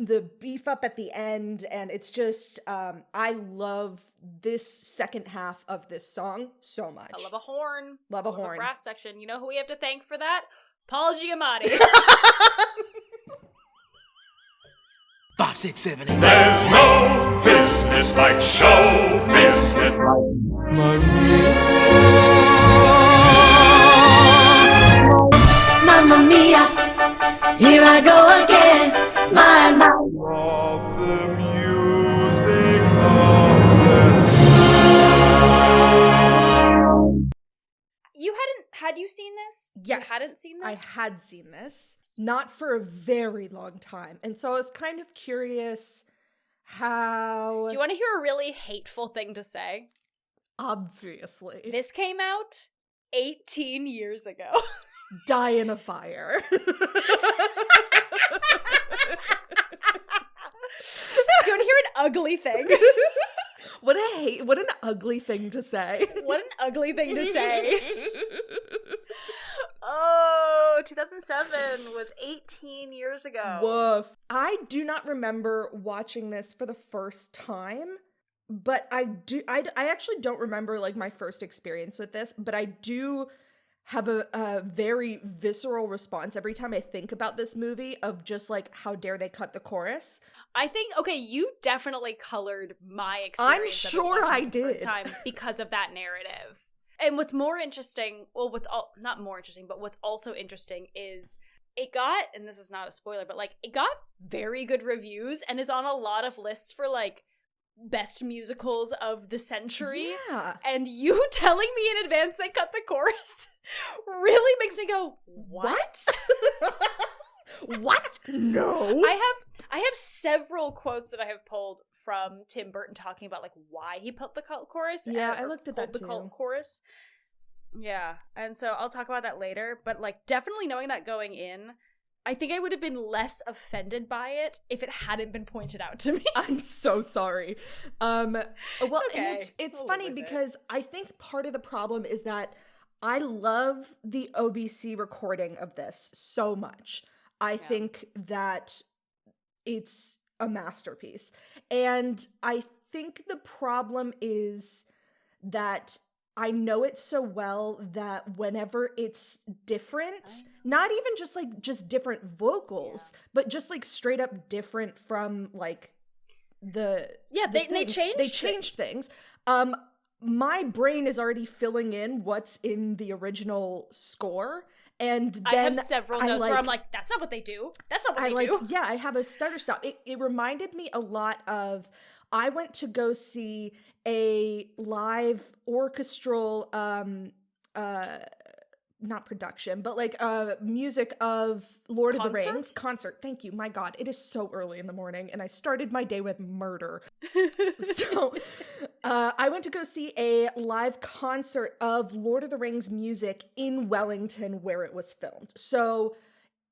the beef up at the end, and it's just, I love this second half of this song so much. I love a horn. Love a horn. A brass section. You know who we have to thank for that? Paul Giamatti. 5, 6, 7, 8. There's no business like show business. Mamma mia, here I go again. My Of the music Had you seen this? Yes. You hadn't seen this? I had seen this. Not for a very long time. And so I was kind of curious how... Do you want to hear a really hateful thing to say? Obviously. This came out 18 years ago. Die in a fire. Do you want to hear an ugly thing? What an ugly thing to say. What an ugly thing to say. Oh, 2007 was 18 years ago. Woof. I do not remember watching this for the first time, but I actually don't remember like my first experience with this, but I do have a very visceral response every time I think about this movie of just like, how dare they cut the chorus? I think, okay, you definitely colored my experience. I'm sure I did. First time because of that narrative. And what's more interesting, well, not more interesting, but what's also interesting is it got, and this is not a spoiler, but like it got very good reviews and is on a lot of lists for like best musicals of the century. Yeah. And you telling me in advance they cut the chorus really makes me go, what? What? No. I have several quotes that I have pulled from Tim Burton talking about like why he put the cult chorus. Yeah, I looked at that the too. cult chorus. Yeah, and so I'll talk about that later. But like, definitely knowing that going in, I think I would have been less offended by it if it hadn't been pointed out to me. I'm so sorry. Well, okay. and it's We'll funny live with it. because I think part of the problem is that I love the OBC recording of this so much. I think that it's a masterpiece. And I think the problem is that I know it so well that whenever it's different, not even just different vocals, but just like straight up different from like they changed things. My brain is already filling in what's in the original score. And then I have several notes where I'm like, that's not what they do. That's not what they do. Yeah, I have a stutter stop. It reminded me a lot of, I went to go see a live orchestral, not production, but like music of Lord of the Rings concert. Thank you. My God, it is so early in the morning and I started my day with murder. So I went to go see a live concert of Lord of the Rings music in Wellington where it was filmed. So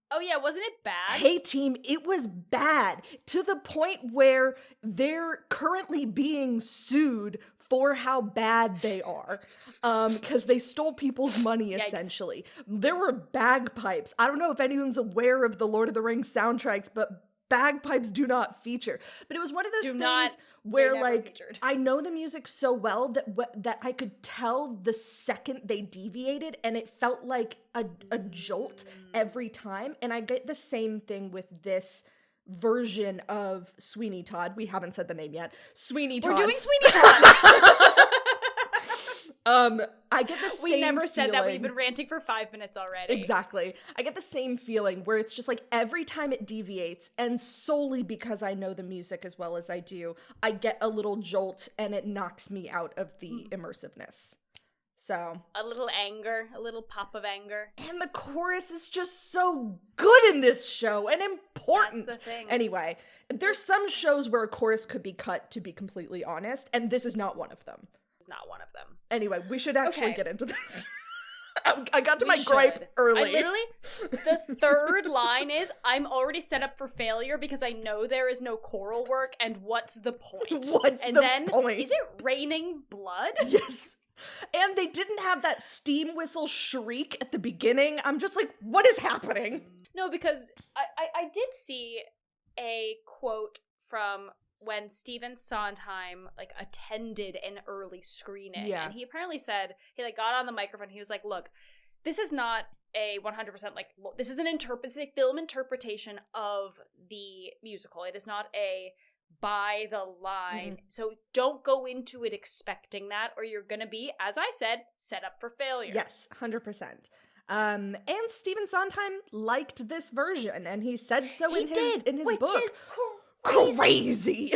oh yeah, wasn't it bad? Hey team, it was bad to the point where they're currently being sued for how bad they are, because they stole people's money, essentially. There were bagpipes. I don't know if anyone's aware of the Lord of the Rings soundtracks, but bagpipes do not feature. But it was one of those things where, like, featured. I know the music so well that I could tell the second they deviated, and it felt like a jolt every time. And I get the same thing with this version of Sweeney Todd. We haven't said the name yet. Sweeney Todd. We're doing Sweeney Todd. I get the same We never feeling. said that. We've been ranting for 5 minutes already. Exactly. I get the same feeling where it's just like every time it deviates, and solely because I know the music as well as I do, I get a little jolt and it knocks me out of the immersiveness. So a little anger, a little pop of anger. And the chorus is just so good in this show and important. That's the thing. Anyway, there's some shows where a chorus could be cut, to be completely honest, and this is not one of them. It's not one of them. Anyway, we should actually get into this. I got to my gripe early. The third line is, I'm already set up for failure because I know there is no choral work, and what's the point? What's the point? Is it raining blood? Yes. And they didn't have that steam whistle shriek at the beginning. I'm just like, what is happening? No, because I did see a quote from when Stephen Sondheim like attended an early screening. Yeah. And he apparently said, he like got on the microphone, he was like, look, this is not a 100% like, this is it's a film interpretation of the musical. It is not a by the line. So don't go into it expecting that, or you're gonna be, as I said, set up for failure. Yes, 100%. And Stephen Sondheim liked this version, and he said so in his which book. Is crazy.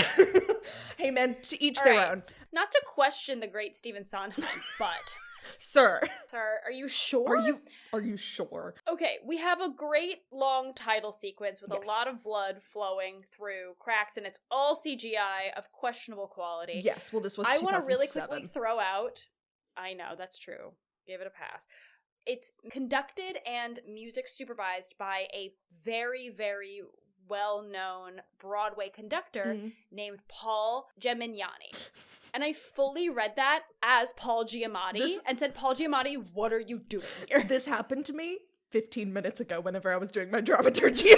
Hey man, to each their own. Not to question the great Stephen Sondheim, but Sir, are you sure? Are you sure? Okay, we have a great long title sequence with Yes. a lot of blood flowing through cracks, and it's all CGI of questionable quality. Yes, well, this was I want to really 2007. quickly throw out, I know, that's true. Give it a pass. It's conducted and music supervised by a very, very well-known Broadway conductor named Paul Giamatti. And I fully read that as Paul Giamatti and said, Paul Giamatti, what are you doing here? This happened to me 15 minutes ago whenever I was doing my dramaturgy.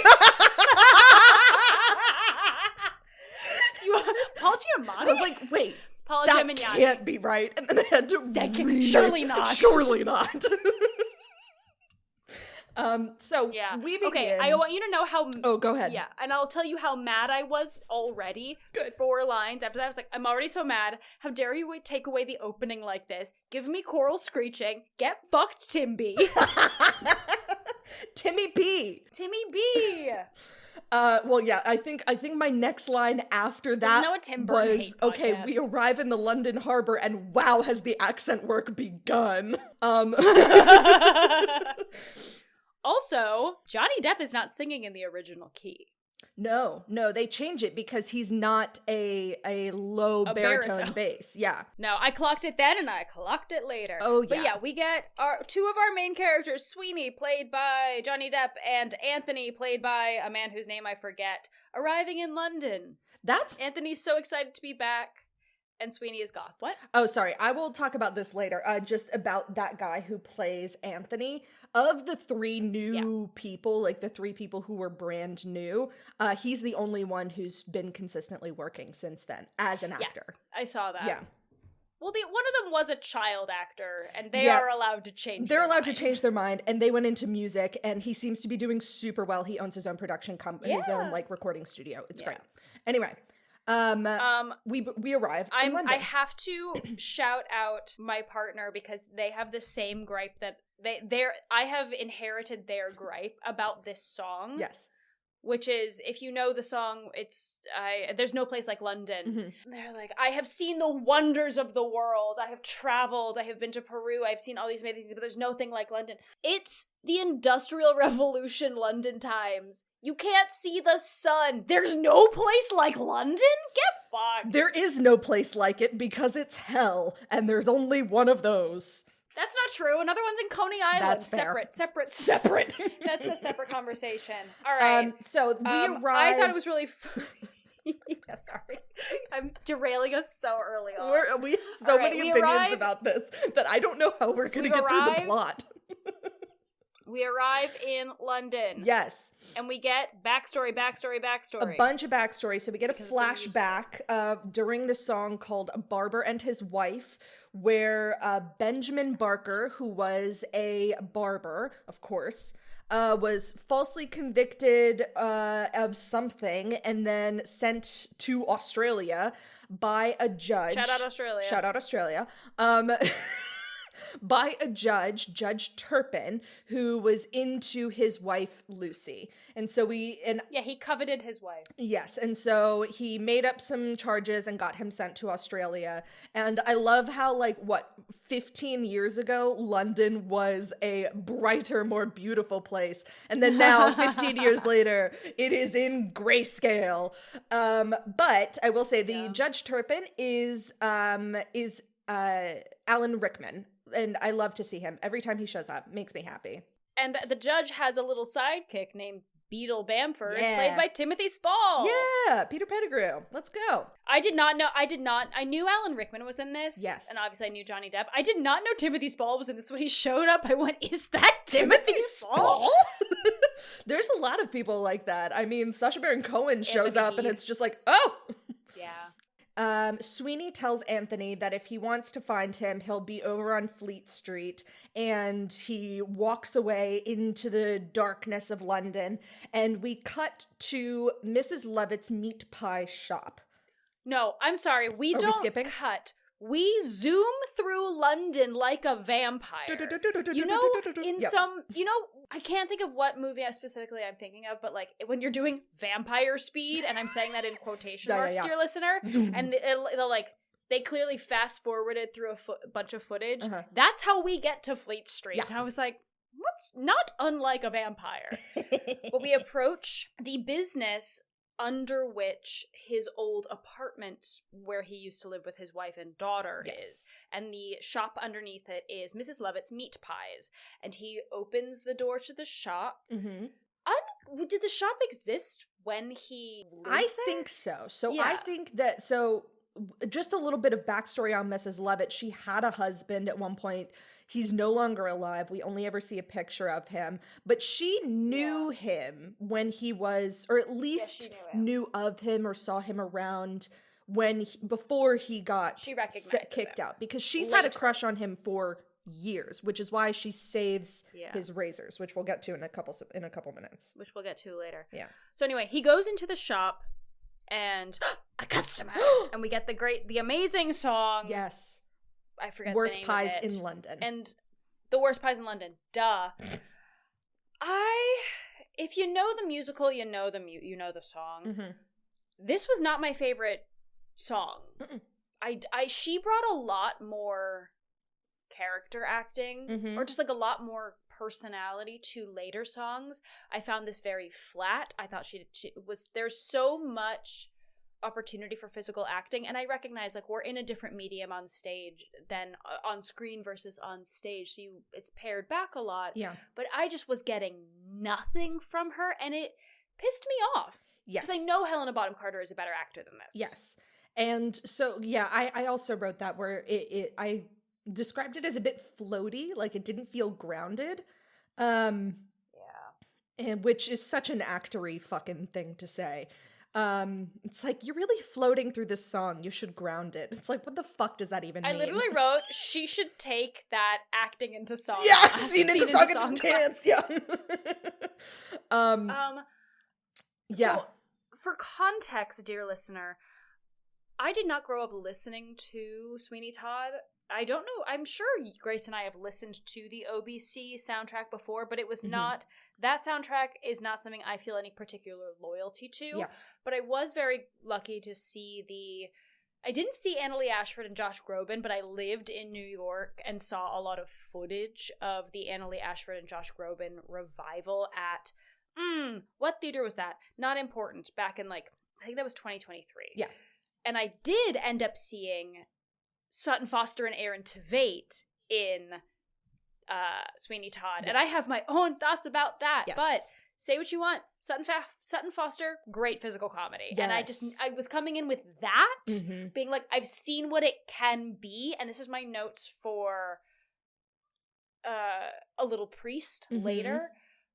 Paul Giamatti? I was like, wait, Paul that Giamatti. can't be right. And then I had to Surely not. Surely not. So Yeah. we begin. Okay, I want you to know how... Oh, go ahead. Yeah, and I'll tell you how mad I was already. Good. 4 lines after that, I was like, I'm already so mad. How dare you take away the opening like this? Give me choral screeching. Get fucked, Timby. Timmy P. Timmy B. Well, yeah, I think my next line after that Noah Tim Burton was, hate okay, podcast. we arrive in the London harbor and wow, has the accent work begun. Also, Johnny Depp is not singing in the original key. No, they change it because he's not a low baritone bass. Yeah. No, I clocked it then and I clocked it later. Oh, But yeah. yeah, we get two of our main characters, Sweeney, played by Johnny Depp, and Anthony, played by a man whose name I forget, arriving in London. Anthony's so excited to be back, and Sweeney is gone. What? Oh, sorry. I will talk about this later. Just about that guy who plays Anthony. Of the 3 new people, like the 3 people who were brand new, he's the only one who's been consistently working since then as an actor. Yes, I saw that. Yeah. Well, one of them was a child actor, and they are allowed to change They're their allowed to minds. change their mind, and they went into music, and he seems to be doing super well. He owns his own production company, his own, like, recording studio. It's great. Anyway. We arrive in London. I have to shout out my partner because they have the same gripe that I have inherited their gripe about this song. Yes. Which is, if you know the song, there's no place like London. Mm-hmm. They're like, I have seen the wonders of the world. I have traveled. I have been to Peru. I've seen all these amazing things, but there's no thing like London. It's the Industrial Revolution London times. You can't see the sun. There's no place like London? Get fucked. There is no place like it because it's hell, and there's only one of those. That's not true. Another one's in Coney Island. That's fair. Separate. That's a separate conversation. All right. So we arrive. I thought it was really yeah, sorry. I'm derailing us so early on. We have so many opinions about this that I don't know how we're going to get through the plot. We arrive in London. Yes. And we get backstory. A bunch of backstory. So we get a flashback during the song called Barber and His Wife, where Benjamin Barker, who was a barber, of course, was falsely convicted of something and then sent to Australia by a judge. Shout out Australia. By a judge, Judge Turpin, who was into his wife, Lucy. And so he coveted his wife. Yes, and so he made up some charges and got him sent to Australia. And I love how, 15 years ago, London was a brighter, more beautiful place. And then now, 15 years later, it is in grayscale. But I will say the Judge Turpin is Alan Rickman. And I love to see him. Every time he shows up, makes me happy. And the judge has a little sidekick named Beetle Bamford, Yeah. played by Timothy Spall. Yeah, Peter Pettigrew. Let's go. I knew Alan Rickman was in this. Yes. And obviously I knew Johnny Depp. I did not know Timothy Spall was in this. When he showed up, I went, is that Timothy Spall? There's a lot of people like that. I mean, Sacha Baron Cohen shows Anthony up and Heath. it's just like, oh! Yeah. Sweeney tells Anthony that if he wants to find him, he'll be over on Fleet Street, and he walks away into the darkness of London, and we cut to Mrs. Levitt's meat pie shop. No, I'm sorry. We Are we don't skipping? cut. We zoom through London like a vampire. You know, in Yep. some, I can't think of what movie specifically I'm thinking of, but like when you're doing vampire speed, and I'm saying that in quotation marks, dear listener, and they clearly fast forwarded through a bunch of footage. Uh-huh. That's how we get to Fleet Street. Yeah. And I was like, what's not unlike a vampire? But we approach the business under which his old apartment where he used to live with his wife and daughter is. And the shop underneath it is Mrs. Levitt's Meat Pies. And he opens the door to the shop. Mm-hmm. Did the shop exist when he lived I there? think so. So Yeah. I think that, just a little bit of backstory on Mrs. Levitt. She had a husband at one point. He's no longer alive. We only ever see a picture of him. But she knew him when he was, or at least knew of him or saw him around before he got She recognizes kicked him. out. Because she's had a crush on him for years, which is why she saves his razors, which we'll get to in a couple minutes. Which we'll get to later. Yeah. So anyway, he goes into the shop and a customer. And we get the amazing song. Yes. I forget Worst the name Pies of it. in London. And the Worst Pies in London. Duh. If you know the musical, you know the song. Mm-hmm. This was not my favorite song. She brought a lot more character acting, or just like a lot more personality to later songs. I found this very flat. I thought there's so much opportunity for physical acting, and I recognize like we're in a different medium on stage than on screen versus on stage, so it's pared back a lot. Yeah. But I just was getting nothing from her, and it pissed me off. Yes. Because I know Helena Bonham Carter is a better actor than this. Yes. And so, yeah, I also wrote that where I described it as a bit floaty, like it didn't feel grounded. And which is such an actory fucking thing to say. It's like, you're really floating through this song. You should ground it. It's like, what the fuck does that even mean? I literally wrote, she should take that acting into song. Yeah, class, scene into song into dance. Yeah. Yeah. So, for context, dear listener, I did not grow up listening to Sweeney Todd. I don't know. I'm sure Grace and I have listened to the OBC soundtrack before, but it was not, that soundtrack is not something I feel any particular loyalty to. Yeah. But I was very lucky to see I didn't see Annalee Ashford and Josh Groban, but I lived in New York and saw a lot of footage of the Annalee Ashford and Josh Groban revival at, what theater was that? Not important. Back in I think that was 2023. Yeah. And I did end up seeing Sutton Foster and Aaron Tveit in Sweeney Todd. Yes. And I have my own thoughts about that. Yes. But say what you want. Sutton Foster, great physical comedy. Yes. And I was coming in with that, being like, I've seen what it can be. And this is my notes for A Little Priest later.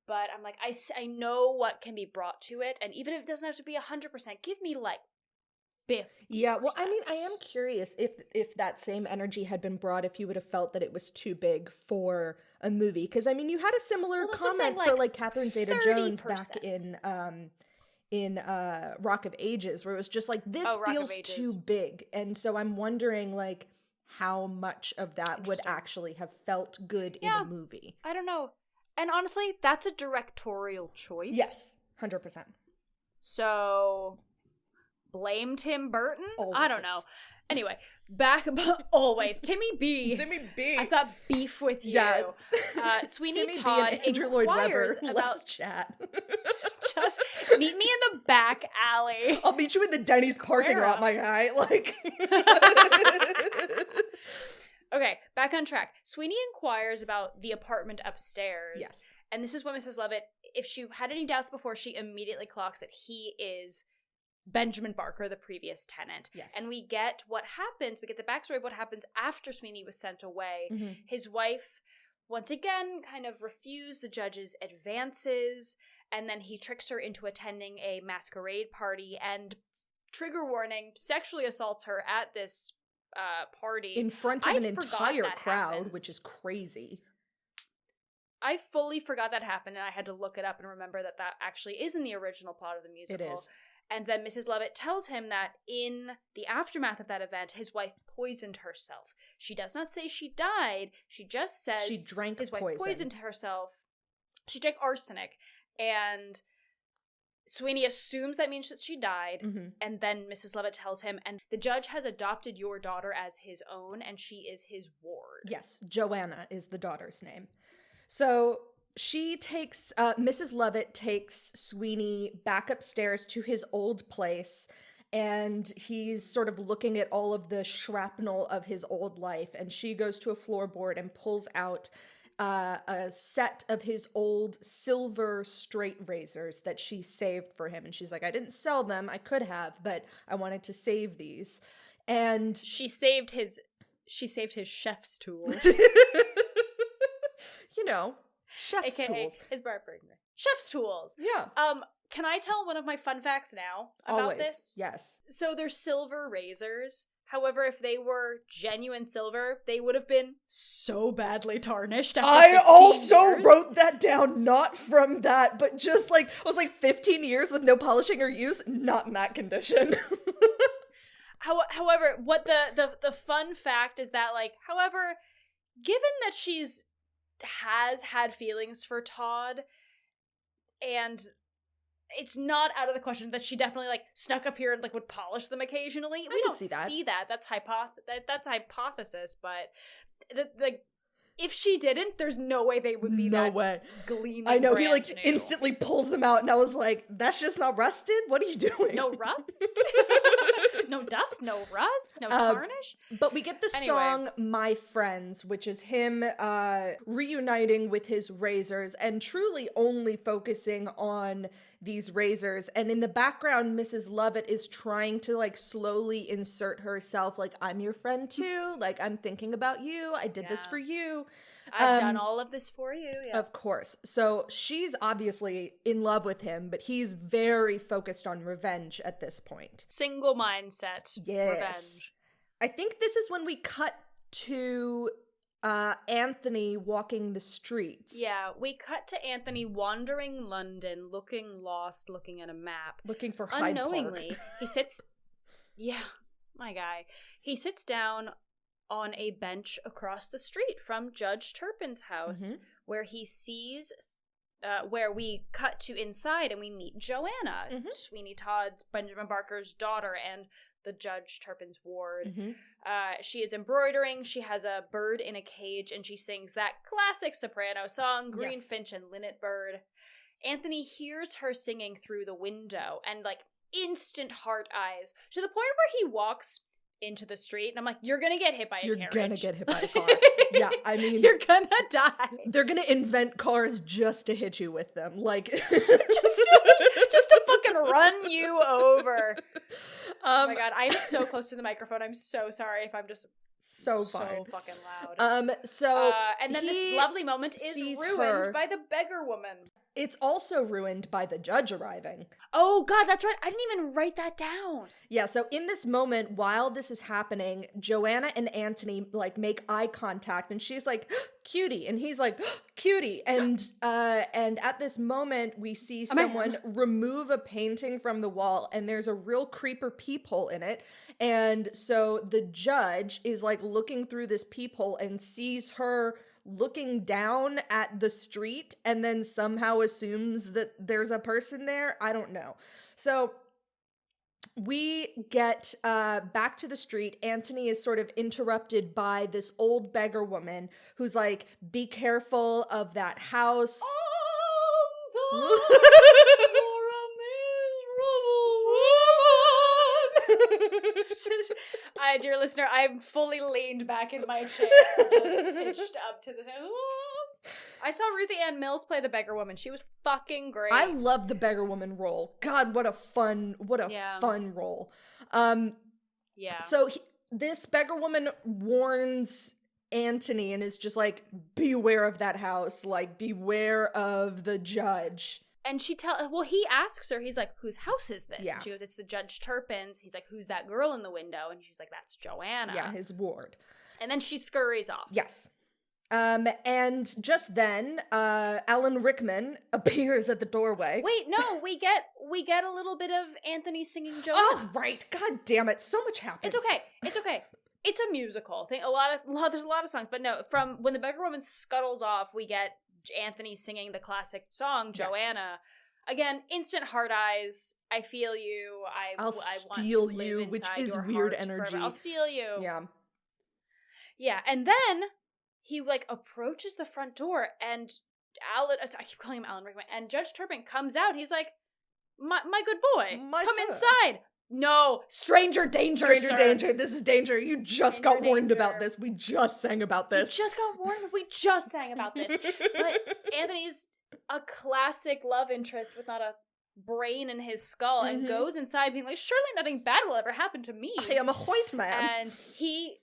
But I'm like, I know what can be brought to it. And even if it doesn't have to be 100%, give me 50%. Yeah, well, I mean, I am curious if that same energy had been brought, if you would have felt that it was too big for a movie. Because, I mean, you had a similar comment for, Catherine Zeta-Jones back in Rock of Ages, where it was just this feels too big. And so I'm wondering, how much of that would actually have felt good in a movie. I don't know. And honestly, that's a directorial choice. Yes, 100%. So, blame Tim Burton? Always. I don't know. Anyway, back about always. Timmy B. I've got beef with you. Yeah. Sweeney Timmy Todd B and Andrew Lloyd Webber. about Let's chat. just meet me in the back alley. I'll meet you in the Denny's parking lot, my guy. Okay, back on track. Sweeney inquires about the apartment upstairs. Yes. And this is what Mrs. Lovett, if she had any doubts before, she immediately clocks that he is Benjamin Barker, the previous tenant. Yes. And we get what happens, we get the backstory of what happens after Sweeney was sent away. Mm-hmm. His wife, once again, kind of refused the judge's advances, and then he tricks her into attending a masquerade party and, trigger warning, sexually assaults her at this party. In front of an entire crowd, happened. which is crazy. I fully forgot that happened, and I had to look it up and remember that that actually is in the original plot of the musical. It is. And then Mrs. Lovett tells him that in the aftermath of that event, his wife poisoned herself. She does not say she died. She just says She drank his wife poison. poisoned herself. She drank arsenic. And Sweeney assumes that means that she died. Mm-hmm. And then Mrs. Lovett tells him, and the judge has adopted your daughter as his own, and she is his ward. Yes, Joanna is the daughter's name. So she takes, Mrs. Lovett takes Sweeney back upstairs to his old place, and he's sort of looking at all of the shrapnel of his old life, and she goes to a floorboard and pulls out a set of his old silver straight razors that she saved for him. And she's like, I didn't sell them, I could have, but I wanted to save these. And She saved his chef's tools. you know, chef's AKA tools. his barber. Chef's tools. Yeah. Can I tell one of my fun facts now about Always. this? Yes. So they're silver razors. However, if they were genuine silver, they would have been so badly tarnished after I 15 also years. wrote that down, not from that, but just like, I was like 15 years with no polishing or use, not in that condition. However, what the fun fact is that, like, however, given that has had feelings for Todd, and it's not out of the question that she definitely, like, snuck up here and, like, would polish them occasionally. We could don't see that. That's hypothesis, but if she didn't, there's no way they would be No way. gleaming. I know, he like brand new. instantly pulls them out, and I was like, that's just not rusted? What are you doing? No rust? No dust? No rust? No tarnish? But we get the Anyway. song My Friends, which is him reuniting with his razors and truly only focusing on these razors. And in the background, Mrs. Lovett is trying to like slowly insert herself, like, I'm your friend too. Like, I'm thinking about you. I did this Yeah. for you. I've done all of this for you. Yeah. Of course. So she's obviously in love with him, but he's very focused on revenge at this point. Single mindset. Yes. Revenge. I think this is when we cut to Anthony walking the streets. Yeah, we cut to Anthony wandering London, looking lost, looking at a map. Looking for Hyde Unknowingly, Park. he sits... Yeah, my guy. He sits down on a bench across the street from Judge Turpin's house, Mhm. where he sees... where we cut to inside and we meet Joanna, Mhm. Sweeney Todd's, Benjamin Barker's daughter, and the Judge Turpin's ward. Mhm. She is embroidering, she has a bird in a cage, and she sings that classic soprano song, Green Yes. Finch and Linnet Bird. Anthony hears her singing through the window, and, like, instant heart eyes, to the point where he walks into the street, and I'm like, you're gonna get hit by a You're carriage. gonna get hit by a car. Yeah, I mean, You're gonna die. they're gonna invent cars just to hit you with them. Like, just to fucking run you over. Oh my god, I am so close to the microphone. I'm so sorry if I'm just so fine. fucking loud. So And then this he lovely moment is sees ruined her. by the beggar woman. It's also ruined by the judge arriving. Oh god, that's right. I didn't even write that down. Yeah, so in this moment, while this is happening, Joanna and Anthony like make eye contact, and she's like, "Cutie," and he's like, "Cutie," and at this moment, we see someone remove a painting from the wall, and there's a real creeper peephole in it, and so the judge is like looking through this peephole and sees her looking down at the street and then somehow assumes that there's a person there. I don't know. So we get back to the street. Anthony is sort of interrupted by this old beggar woman who's like, be careful of that house. Dear listener, I'm fully leaned back in my chair, just hitched up to the. I saw Ruthie Ann Mills play the beggar woman. She was fucking great. I love the beggar woman role. God, what a fun role. Yeah. So this beggar woman warns Anthony and is just like, beware of that house, like, beware of the judge. And he asks her, he's like, whose house is this? Yeah. And she goes, it's the Judge Turpin's. He's like, who's that girl in the window? And she's like, that's Joanna. Yeah, his ward. And then she scurries off. Yes. And just then, Alan Rickman appears at the doorway. Wait, no, we get a little bit of Anthony singing Joanna. Oh, right. God damn it. So much happens. It's okay. It's a musical thing. There's a lot of songs, but no, from when the beggar woman scuttles off, we get Anthony singing the classic song Joanna. Yes. Again, instant hard eyes. I feel you. I'll want steal to live you, which inside is your weird heart energy. forever. I'll steal you. Yeah. Yeah, and then he approaches the front door, and I keep calling him Alan Rickman, and Judge Turpin comes out. He's like, my good boy, come inside. No, stranger danger, Stranger danger. This is danger. You just got warned about this. We just sang about this. You just got warned. We just sang about this. But Anthony's a classic love interest with not a brain in his skull and goes inside being like, surely nothing bad will ever happen to me. I am a white man. And he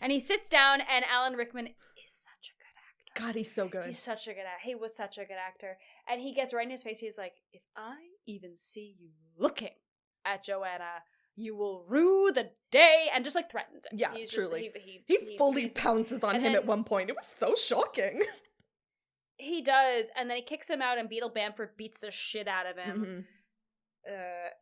and he sits down, and Alan Rickman is such a good actor. God, he's so good. He's such a good actor. He was such a good actor. And he gets right in his face. He's like, if I even see you looking at Joanna, you will rue the day, and just threatens him. Yeah, he's truly. Just, he fully pounces on him at one point. It was so shocking. He does, and then he kicks him out, and Beetle Bamford beats the shit out of him.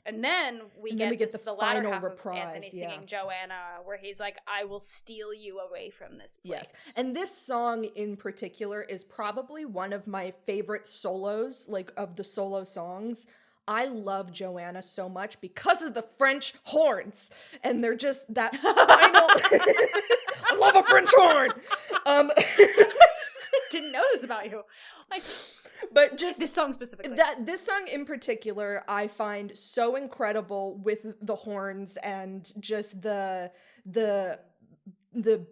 And then we get the latter final half reprise, of Anthony singing Joanna, where he's like, I will steal you away from this place. Yes. And this song in particular is probably one of my favorite solos, of the solo songs. I love Joanna so much because of the French horns. And they're just that final... I love a French horn! Didn't know this about you. But just this song specifically. This song in particular, I find so incredible with the horns and just the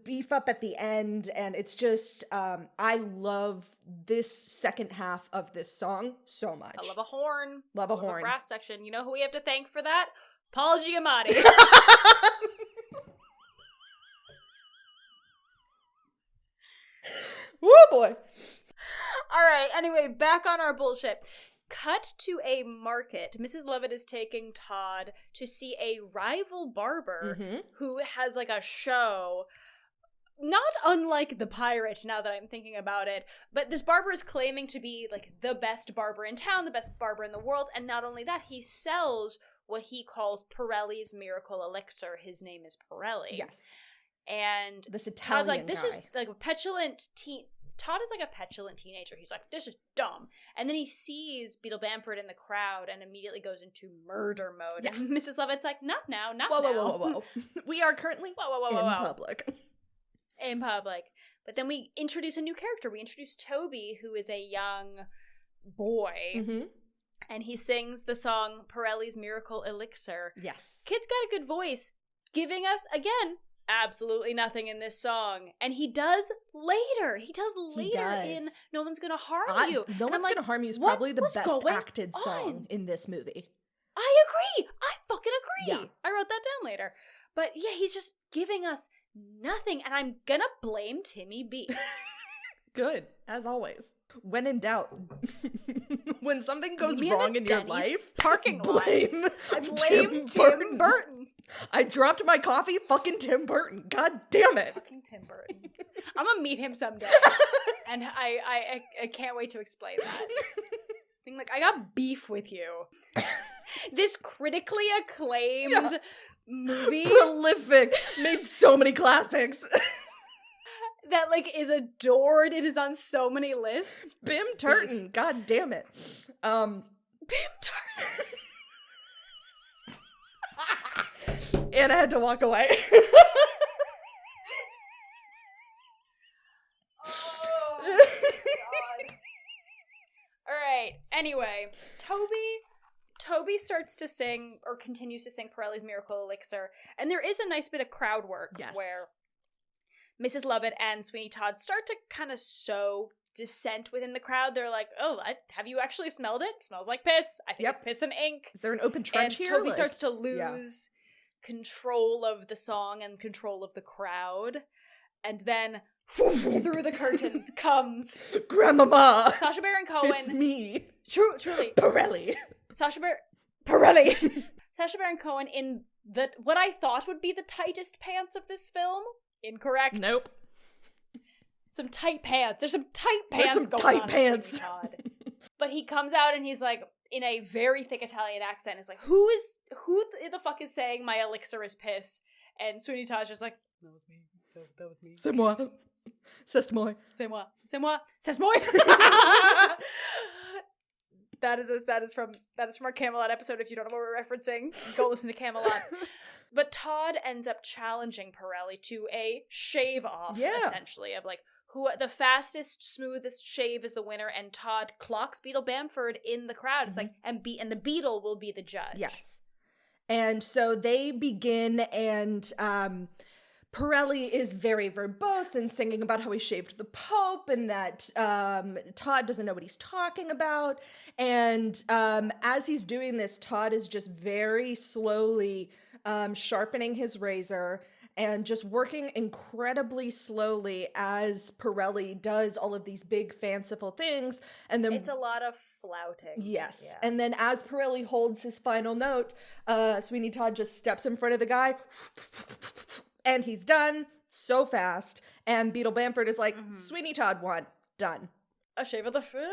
beef up at the end, and it's just I love this second half of this song so much. I love a horn. Love a horn. A brass section. You know who we have to thank for that? Paul Giamatti. Woo boy. All right, anyway, back on our bullshit. Cut to a market. Mrs. Lovett is taking Todd to see a rival barber who has a show, not unlike the pirate now that I'm thinking about it, but this barber is claiming to be the best barber in town, the best barber in the world, and not only that, he sells what he calls Pirelli's miracle elixir. His name is Pirelli. Yes. And this Italian this guy. Is a petulant teen. Todd is a petulant teenager. He's like, this is dumb. And then he sees Beetle Bamford in the crowd and immediately goes into murder mode. Yeah. And Mrs. Lovett's like, not now, not now. Whoa. We are currently in public. In public. But then we introduce a new character. We introduce Toby, who is a young boy. And he sings the song Pirelli's Miracle Elixir. Yes. Kid's got a good voice, giving us, again, absolutely nothing in this song. And he does later. In No One's Gonna Harm You. No One's Gonna Harm You is probably the best acted song in this movie. I agree. I fucking agree. Yeah. I wrote that down later. But yeah, he's just giving us nothing. And I'm gonna blame Timmy B. Good, as always. When in doubt, when something goes wrong in your life, parking blame Tim Burton. I dropped my coffee, fucking Tim Burton. God damn it. Fucking Tim Burton. I'm gonna meet him someday. And I can't wait to explain that. Being like, I got beef with you. This critically acclaimed movie. Prolific. Made so many classics. That is adored. It is on so many lists. Bim Turton. God damn it. Bim Turton. And I had to walk away. Oh, God. All right. Anyway, Toby starts to sing, or continues to sing, Pirelli's Miracle Elixir, and there is a nice bit of crowd work where Mrs. Lovett and Sweeney Todd start to kind of sow dissent within the crowd. They're like, "Oh, have you actually smelled it? It smells like piss. I think it's piss and ink." Is there an open trench and here? Toby starts to lose control of the song and control of the crowd. And then through the curtains comes Grandmama. Sacha Baron Cohen. It's me. Truly. Pirelli. Sacha Baron Cohen in what I thought would be the tightest pants of this film. Incorrect. Nope. Some tight pants. There's some tight pants There's some going tight on pants. in Sweeney Todd. But he comes out and he's like, in a very thick Italian accent, is like, who the fuck is saying my elixir is piss? And Sweeney Todd's just like, that was me. That was me. C'est moi. C'est moi. C'est moi. C'est moi. C'est moi. That is from our Camelot episode. If you don't know what we're referencing, go listen to Camelot. But Todd ends up challenging Pirelli to a shave off, essentially, of like, who the fastest, smoothest shave is the winner, and Todd clocks Beetle Bamford in the crowd. It's like, and the Beetle will be the judge. Yes. And so they begin, and Pirelli is very verbose and singing about how he shaved the Pope, and that Todd doesn't know what he's talking about. And as he's doing this, Todd is just very slowly sharpening his razor and just working incredibly slowly as Pirelli does all of these big fanciful things. And then it's a lot of flouting. Yes. Yeah. And then as Pirelli holds his final note, Sweeney Todd just steps in front of the guy and he's done so fast. And Beetle Bamford is like, Sweeney Todd won. Done. A shave of the face.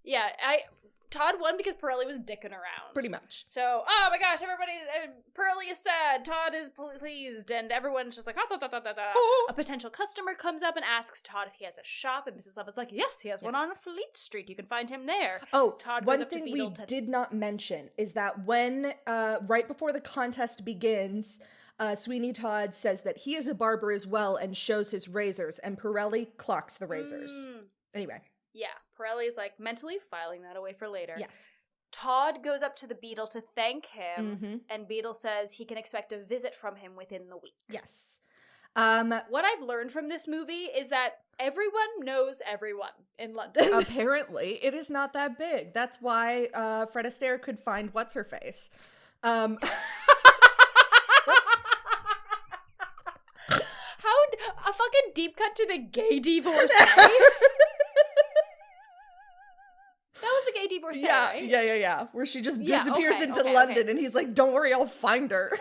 Yeah, Todd won because Pirelli was dicking around. Pretty much. So, oh my gosh, everybody, Pirelli is sad, Todd is pleased, and everyone's just like, A potential customer comes up and asks Todd if he has a shop, and Mrs. Lovett's like, yes, he has one on Fleet Street. You can find him there. Oh, Todd one goes up thing to we Beetle did not mention is that when, right before the contest begins, Sweeney Todd says that he is a barber as well and shows his razors, and Pirelli clocks the razors. Anyway. Yeah, Pirelli's like mentally filing that away for later. Yes. Todd goes up to the Beetle to thank him, and Beetle says he can expect a visit from him within the week. Yes. What I've learned from this movie is that everyone knows everyone in London. Apparently, it is not that big. That's why Fred Astaire could find what's-her-face. How a fucking deep cut to the gay divorcee? That was the gay divorcee, right? Yeah. Where she just disappears into okay. London, and he's like, don't worry, I'll find her.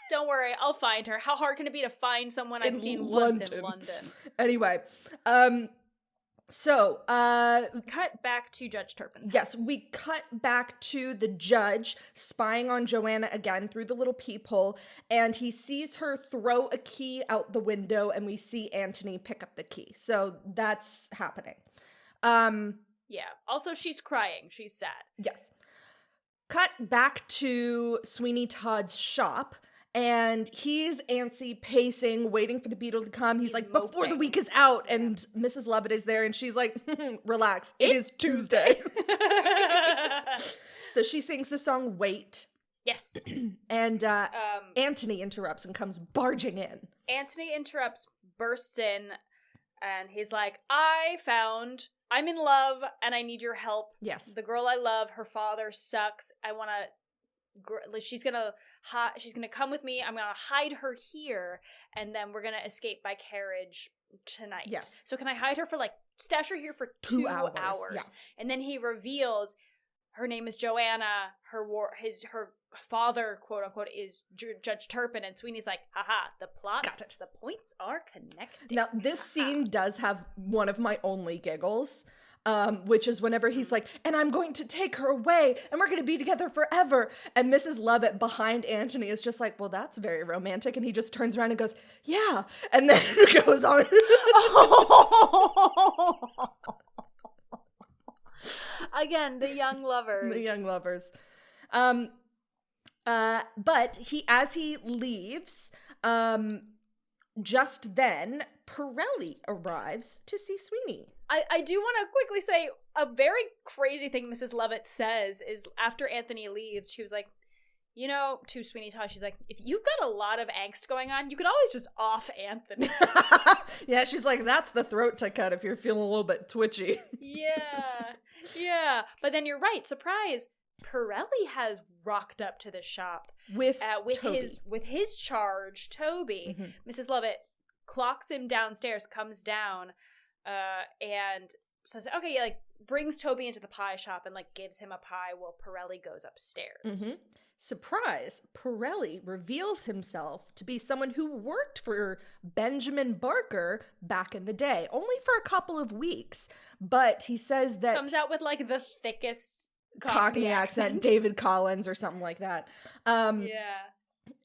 Don't worry, I'll find her. How hard can it be to find someone I've seen once in London? Anyway, so cut back to Judge Turpin's house. Yes, we cut back to the judge spying on Joanna again through the little peephole, and he sees her throw a key out the window, and we see Anthony pick up the key. So that's happening. Yeah. Also, she's crying. She's sad. Yes. Cut back to Sweeney Todd's shop, and he's antsy, pacing, waiting for the Beetle to come. He's like, moping. before the week is out, and Mrs. Lovett is there, and she's like, relax, it is Tuesday. So she sings the song Wait. Yes. And Anthony interrupts and comes barging in. Anthony interrupts, bursts in, and he's like, I'm in love and I need your help. Yes. The girl I love, her father sucks. I want to, she's going to come with me. I'm going to hide her here and then we're going to escape by carriage tonight. Yes. So can I hide her for stash her here for 2 hours? Yeah. And then he reveals her name is Joanna. Her father, quote unquote, is Judge Turpin, and Sweeney's like, haha, the plots, the points are connected. Now, this scene does have one of my only giggles, which is whenever he's like, and I'm going to take her away, and we're going to be together forever. And Mrs. Lovett behind Anthony is just like, well, that's very romantic. And he just turns around and goes, yeah. And then it goes on. Again, the young lovers. The young lovers. But as he leaves, just then, Pirelli arrives to see Sweeney. I do want to quickly say a very crazy thing Mrs. Lovett says is after Anthony leaves, she was like, to Sweeney Todd, she's like, if you've got a lot of angst going on, you could always just off Anthony. Yeah, she's like, that's the throat to cut if you're feeling a little bit twitchy. Yeah. But then you're right. Surprise. Pirelli has rocked up to the shop with Toby. with his charge, Toby. Mrs. Lovett clocks him downstairs, comes down, and says, okay, like, brings Toby into the pie shop and, like, gives him a pie while Pirelli goes upstairs. Surprise, Pirelli reveals himself to be someone who worked for Benjamin Barker back in the day, only for a couple of weeks. But he says that... Comes out with, like, the thickest Cockney accent, David Collins or something like that.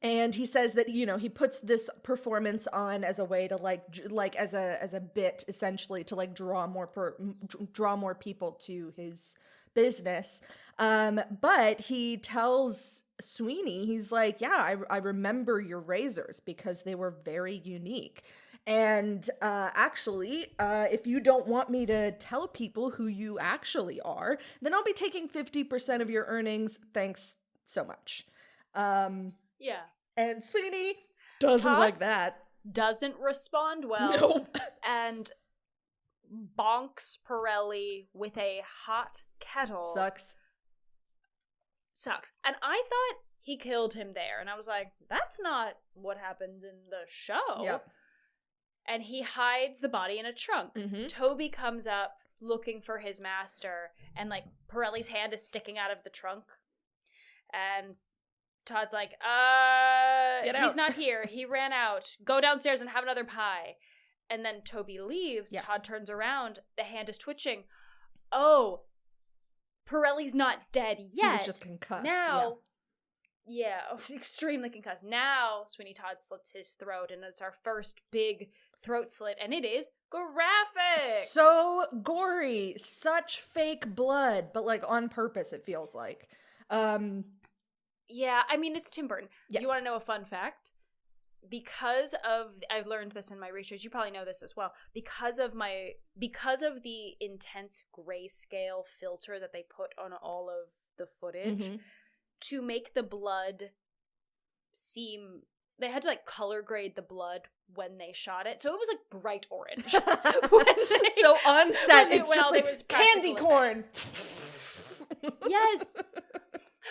And he says that, he puts this performance on as a way to like as a bit, essentially, to like draw more people to his business. But he tells Sweeney, he's like, yeah, I remember your razors because they were very unique. And actually, if you don't want me to tell people who you actually are, then I'll be taking 50% of your earnings. Thanks so much. Yeah. And Sweeney doesn't like that. Doesn't respond well. Nope. And bonks Pirelli with a hot kettle. Sucks. And I thought he killed him there. And I was like, that's not what happens in the show. Yep. And he hides the body in a trunk. Toby comes up looking for his master. And, like, Pirelli's hand is sticking out of the trunk. And Todd's like, Get out. He's not here. He ran out. Go downstairs and have another pie. And then Toby leaves. Yes. Todd turns around. The hand is twitching. Oh, Pirelli's not dead yet. He was just concussed. Now, yeah, extremely concussed. Now, Sweeney Todd slits his throat, and it's our first big throat slit, and it is graphic. So gory. Such fake blood, but, like, on purpose, it feels like. Yeah, I mean, it's Tim Burton. Yes. You want to know a fun fact? I've learned this in my research, you probably know this as well, because of the intense grayscale filter that they put on all of the footage, to make the blood seem, they had to, like, color grade the blood when they shot it, so it was, like, bright orange. So on set, it's just like candy corn. Yes.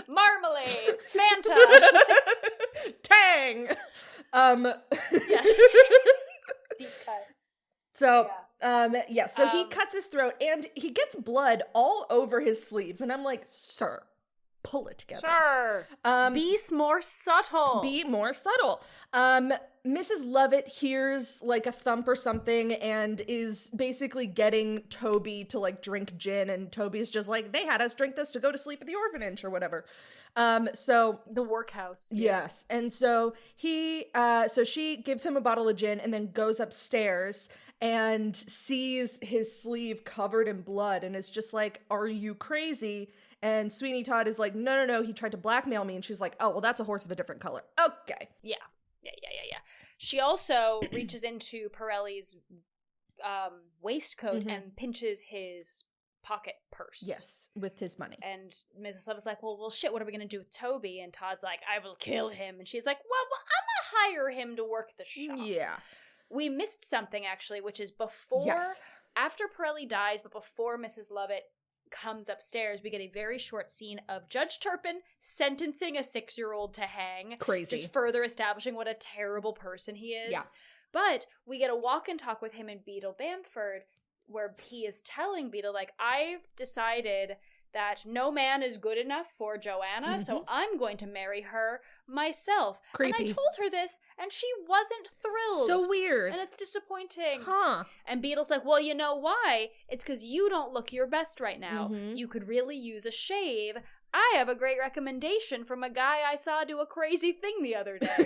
Marmalade, Fanta, Tang. Yes. Deep cut. So, so he cuts his throat and he gets blood all over his sleeves, and I'm like, sir, pull it together. Sure. Be more subtle. Be more subtle. Mrs. Lovett hears, like, a thump or something and is basically getting Toby to, like, drink gin, and Toby's just like, they had us drink this to go to sleep at the orphanage or whatever. So the workhouse. Yes. And so she gives him a bottle of gin and then goes upstairs and sees his sleeve covered in blood and is just like, are you crazy? And Sweeney Todd is like, no, he tried to blackmail me. And she's like, oh, well, that's a horse of a different color. Okay. Yeah. She also reaches into Pirelli's waistcoat and pinches his pocket purse. Yes, with his money. And Mrs. Lovett's like, well, shit, what are we going to do with Toby? And Todd's like, I will kill him. And she's like, well, I'm going to hire him to work the shop. Yeah. We missed something, actually, which is after Pirelli dies, but before Mrs. Lovett comes upstairs, we get a very short scene of Judge Turpin sentencing a 6-year-old to hang. Crazy. Just further establishing what a terrible person he is. Yeah. But we get a walk and talk with him and Beetle Bamford, where he is telling Beetle, like, I've decided that no man is good enough for Joanna, so I'm going to marry her myself. Creepy. And I told her this, and she wasn't thrilled. So weird. And it's disappointing. Huh. And Beetle's like, well, you know why? It's because you don't look your best right now. You could really use a shave. I have a great recommendation from a guy I saw do a crazy thing the other day.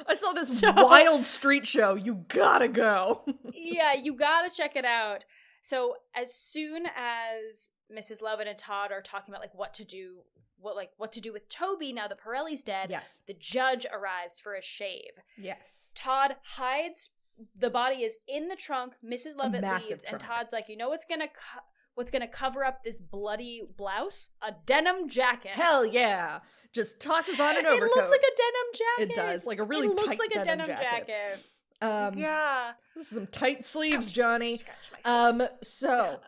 I saw this wild street show. You gotta go. Yeah, you gotta check it out. So as soon as Mrs. Lovett and Todd are talking about, like, what to do with Toby now that Pirelli's dead, yes, the judge arrives for a shave. Yes. Todd hides, the body is in the trunk, Mrs. Lovett leaves, and Todd's like, you know what's what's going to cover up this bloody blouse? A denim jacket. Hell yeah. Just tosses on an overcoat. It looks like a denim jacket. It does. Like a really it tight looks like a denim jacket. Yeah. This is some tight sleeves, Johnny. Scratch my face. So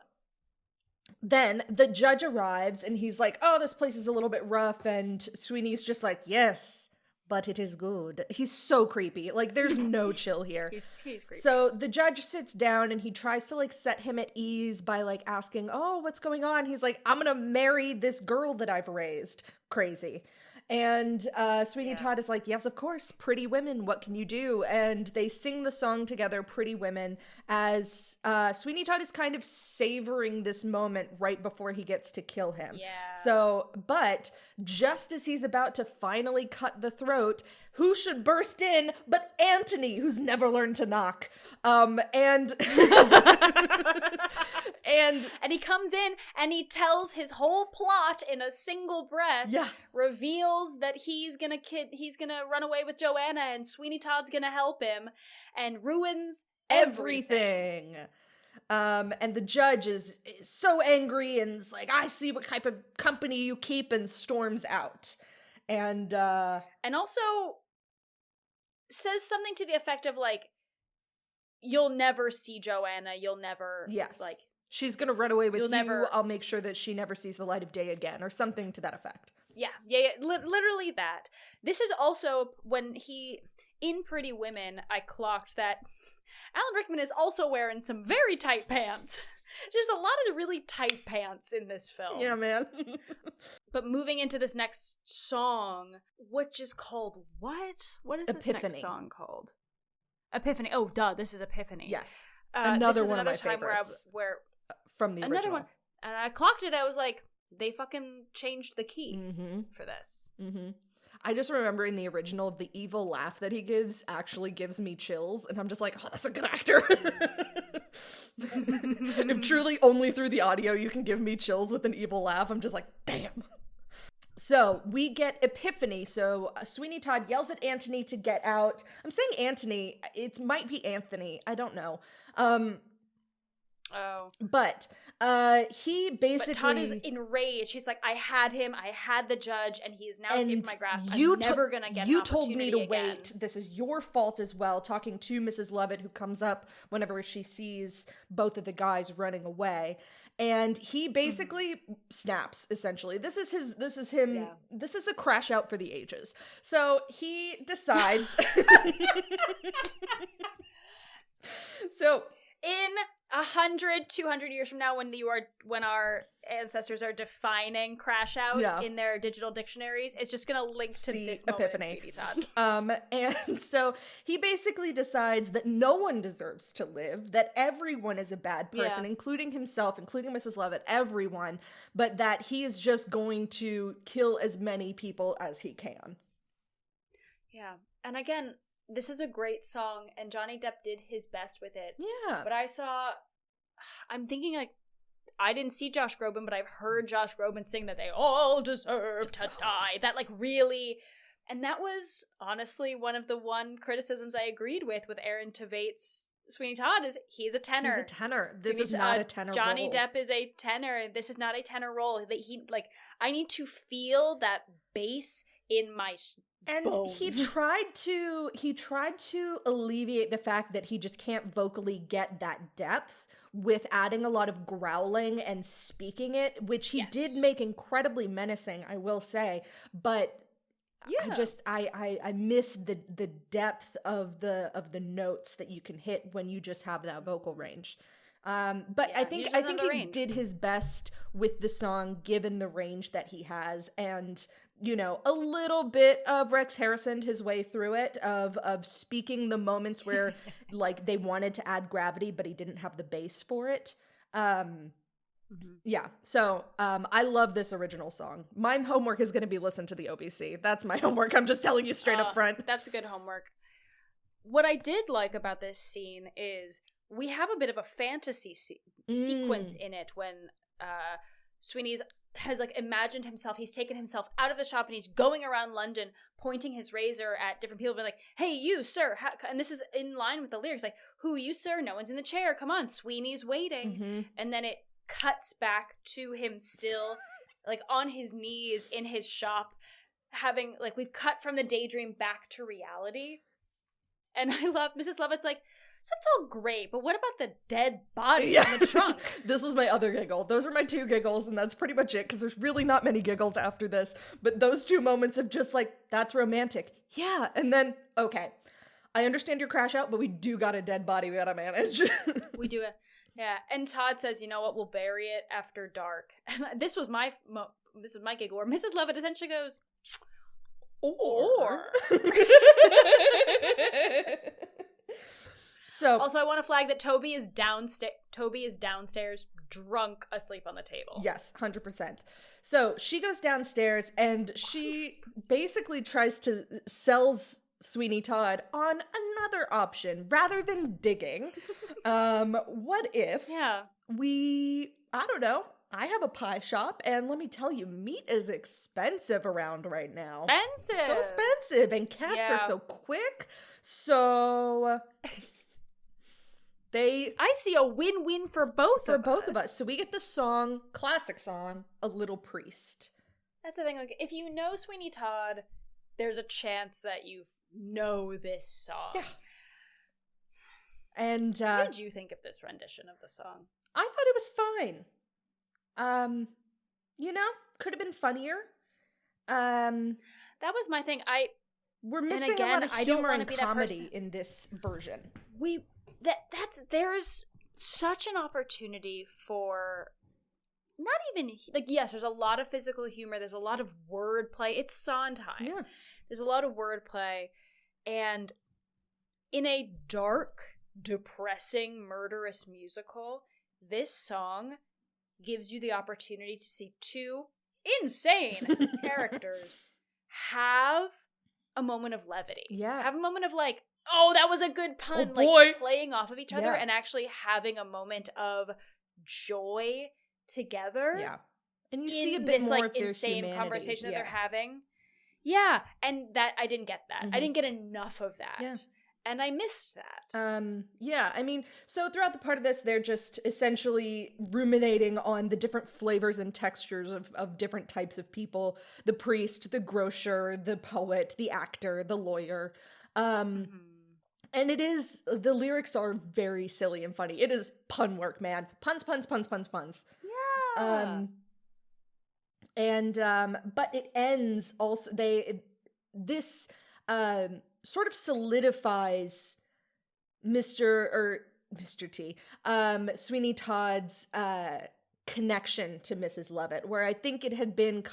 then the judge arrives and he's like, oh, this place is a little bit rough. And Sweeney's just like, yes, but it is good. He's so creepy. Like, there's no chill here. He's creepy. So the judge sits down and he tries to like set him at ease by like asking, oh, what's going on? He's like, I'm gonna marry this girl that I've raised. Crazy. And Sweeney Todd is like, yes, of course, Pretty Women, what can you do? And they sing the song together, Pretty Women, as Sweeney Todd is kind of savoring this moment right before he gets to kill him. Yeah. So, but just as he's about to finally cut the throat, who should burst in but Anthony, who's never learned to knock. And and he comes in and he tells his whole plot in a single breath. Yeah. Reveals that he's gonna run away with Joanna and Sweeney Todd's gonna help him, and ruins everything. And the judge is so angry and is like, I see what type of company you keep, and storms out. And also says something to the effect of like, you'll never see Joanna, you'll never, yes, like, she's gonna run away with you. Never... I'll make sure that she never sees the light of day again, or something to that effect. Yeah, literally that. This is also when in Pretty Women, I clocked that Alan Rickman is also wearing some very tight pants. There's a lot of really tight pants in this film. Yeah, man. But moving into this next song, which is called what? What is this next song called? Epiphany. Oh, duh, this is Epiphany. Yes. Another one of my time favorites. Where from the original. Another one. And I clocked it, I was like, they fucking changed the key for this. Mm-hmm. I just remember in the original, the evil laugh that he gives actually gives me chills, and I'm just like, oh, that's a good actor. If truly only through the audio you can give me chills with an evil laugh, I'm just like, damn. So we get Epiphany. So Sweeney Todd yells at Anthony to get out. I'm saying Anthony. It might be Anthony. I don't know. But he basically... But Todd is enraged. He's like, I had him. I had the judge, and he is now escaped my grasp. I'm never going to get an opportunity again. You told me to wait. This is your fault as well. Talking to Mrs. Lovett, who comes up whenever she sees both of the guys running away. And he basically snaps, essentially. This is him. Yeah. This is a crash out for the ages. So he decides... So... In 100, 200 years from now, when our ancestors are defining crash out in their digital dictionaries, it's just gonna link to this Epiphany. Moment, Sweetie Todd. And so he basically decides that no one deserves to live, that everyone is a bad person, including himself, including Mrs. Lovett, everyone, but that he is just going to kill as many people as he can. Yeah, and again, this is a great song, and Johnny Depp did his best with it. Yeah. But I'm thinking, like, I didn't see Josh Groban, but I've heard Josh Groban sing that they all deserve to die. That, like, really... And that was, honestly, one of the criticisms I agreed with Aaron Tveit's Sweeney Todd, is he's a tenor. He's a tenor. This is not a tenor Johnny role. Depp is a tenor. This is not a tenor role. I need to feel that bass in my... And bones. he tried to alleviate the fact that he just can't vocally get that depth with adding a lot of growling and speaking it, which he did make incredibly menacing, I will say. But I miss the depth of the notes that you can hit when you just have that vocal range. But I think he did his best with the song given the range that he has, and a little bit of Rex Harrison his way through it, of speaking the moments where like they wanted to add gravity but he didn't have the bass for it. Yeah, so I love this original song. My homework is going to be listen to the OBC. That's my homework. I'm just telling you straight up front. That's good homework. What I did like about this scene is we have a bit of a fantasy sequence in it when Sweeney has like imagined himself. He's taken himself out of the shop and he's going around London pointing his razor at different people, being like, "Hey, you, sir," and this is in line with the lyrics, like, "Who, you, sir? No one's in the chair. Come on, Sweeney's waiting." And then it cuts back to him still, like, on his knees in his shop, having, like, we've cut from the daydream back to reality. And I love, Mrs. Lovett's like, so that's all great, but what about the dead body in the trunk? This was my other giggle. Those are my 2 giggles, and that's pretty much it, because there's really not many giggles after this. But those 2 moments of just like, that's romantic. Yeah. And then, okay, I understand your crash out, but we do got a dead body we gotta manage. We do it. Yeah. And Todd says, you know what, we'll bury it after dark. And this was my giggle, where Mrs. Lovett essentially goes, or. So also, I want to flag that Toby is downstairs, drunk, asleep on the table. Yes, 100%. So she goes downstairs and she basically tries to sells Sweeney Todd on another option rather than digging. What if I don't know, I have a pie shop, and let me tell you, meat is expensive around right now. Expensive. So expensive, and cats are so quick. So I see a win-win for both of us. So we get the song, classic song, A Little Priest. That's the thing. Like, if you know Sweeney Todd, there's a chance that you know this song. Yeah. And what did you think of this rendition of the song? I thought it was fine. Could have been funnier. That was my thing. We're missing a lot of humor and comedy in this version. There's such an opportunity for not even, like, yes, there's a lot of physical humor, there's a lot of wordplay. It's Sondheim. Yeah. There's a lot of wordplay, and in a dark, depressing, murderous musical, this song gives you the opportunity to see 2 insane characters have a moment of levity. Yeah. Have a moment of, like, oh, that was a good pun. Oh, boy. Like, playing off of each other, Yeah. and actually having a moment of joy together. Yeah. And you see a bit this, more like, of their insane humanity. conversation that Yeah. they're having. Yeah, and that I didn't get that. Mhm. I didn't get enough of that. Yeah. And I missed that. Yeah, I mean, so throughout the part of this, they're just essentially ruminating on the different flavors and textures of different types of people. The priest, the grocer, the poet, the actor, the lawyer. And the lyrics are very silly and funny. It is pun work, man. Puns. Yeah. But it ends also, this sort of solidifies Mr. T, Sweeney Todd's connection to Mrs. Lovett, where I think it had been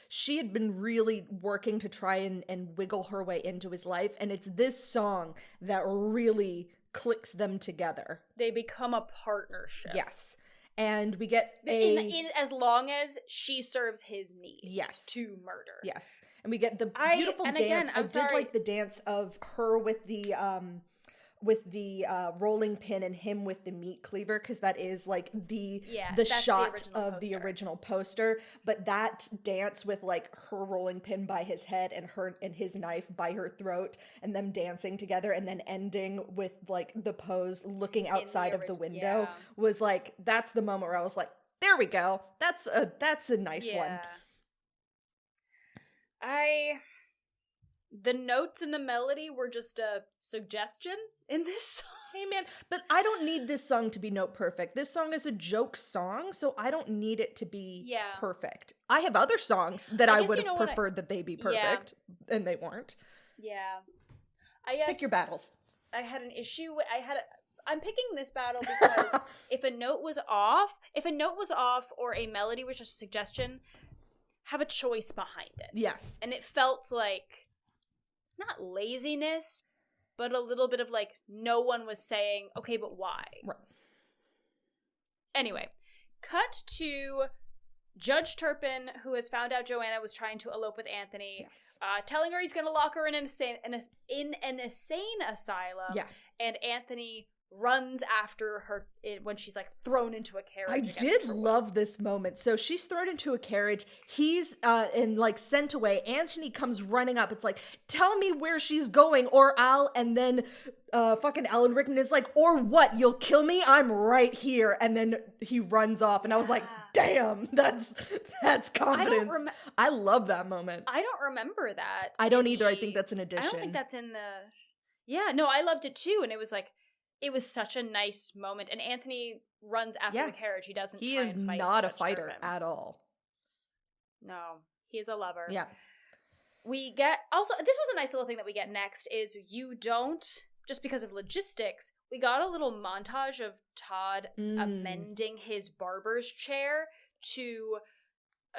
she had been really working to try and wiggle her way into his life, and it's this song that really clicks them together. They become a partnership. Yes. And we get in as long as she serves his needs. Yes. To murder. Yes. And we get the beautiful dance. Again, I did like the dance of her with the rolling pin and him with the meat cleaver, because that is like the shot of the original poster. But that dance with like her rolling pin by his head and his knife by her throat, and them dancing together, and then ending with like the pose looking outside of the window was like, that's the moment where I was like, there we go. That's a nice one. The notes and the melody were just a suggestion in this song. Hey man, but I don't need this song to be note perfect. This song is a joke song, so I don't need it to be perfect. I have other songs that I would have preferred that they be perfect, and they weren't. Yeah. I guess pick your battles. I had an issue with, I'm picking this battle because if a note was off or a melody was just a suggestion, have a choice behind it. Yes. And it felt like, not laziness, but a little bit of like, no one was saying, okay, but why? Right. Anyway, cut to Judge Turpin, who has found out Joanna was trying to elope with Anthony, telling her he's going to lock her in an insane asylum. Yeah. And Anthony runs after her when she's like thrown into a carriage. I did love this moment. So she's thrown into a carriage. He's and like sent away. Anthony comes running up. It's like, tell me where she's going or I'll, and then fucking Alan Rickman is like, or what? You'll kill me? I'm right here. And then he runs off. And I was like, damn, that's confidence. I love that moment. I don't remember that. I don't either. I think that's an addition. I don't think that's in the... Yeah, no, I loved it too. And it was like, it was such a nice moment. And Anthony runs after the carriage. He doesn't He try is and fight not a Judge fighter Durham. at all. No, he is a lover. Yeah. We get... Also, this was a nice little thing that we get next is you don't... Just because of logistics, we got a little montage of Todd amending his barber's chair to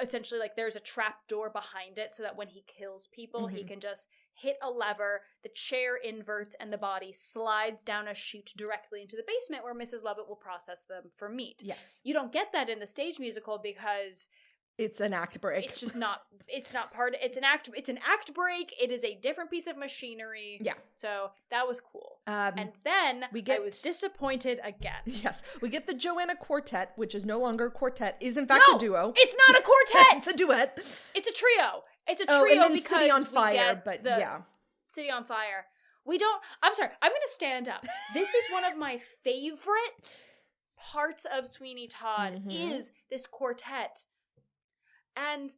essentially, like, there's a trap door behind it so that when he kills people, he can just hit a lever, the chair inverts, and the body slides down a chute directly into the basement where Mrs. Lovett will process them for meat. Yes. You don't get that in the stage musical because... It's an act break. It's just not, it's not part, it's an act break. It is a different piece of machinery. Yeah. So that was cool. And then I was disappointed again. Yes. We get the Joanna Quartet, which is no longer a quartet, is in fact a duo. It's not a quartet! It's a duet. It's a trio. It's a trio and then because City on we Fire, get but the yeah. City on Fire. I'm sorry, I'm gonna stand up. This is one of my favorite parts of Sweeney Todd is this quartet. And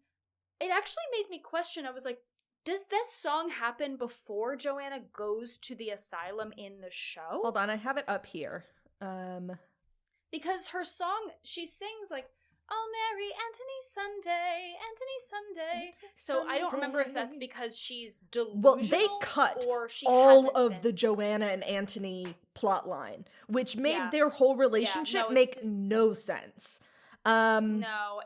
it actually made me question, I was like, does this song happen before Joanna goes to the asylum in the show? Hold on, I have it up here. Because her song, she sings like, I'll marry Anthony Sunday. So I don't remember if that's because she's delusional Well, they cut or she all of the Joanna and Anthony plotline, which made their whole relationship make no sense. No,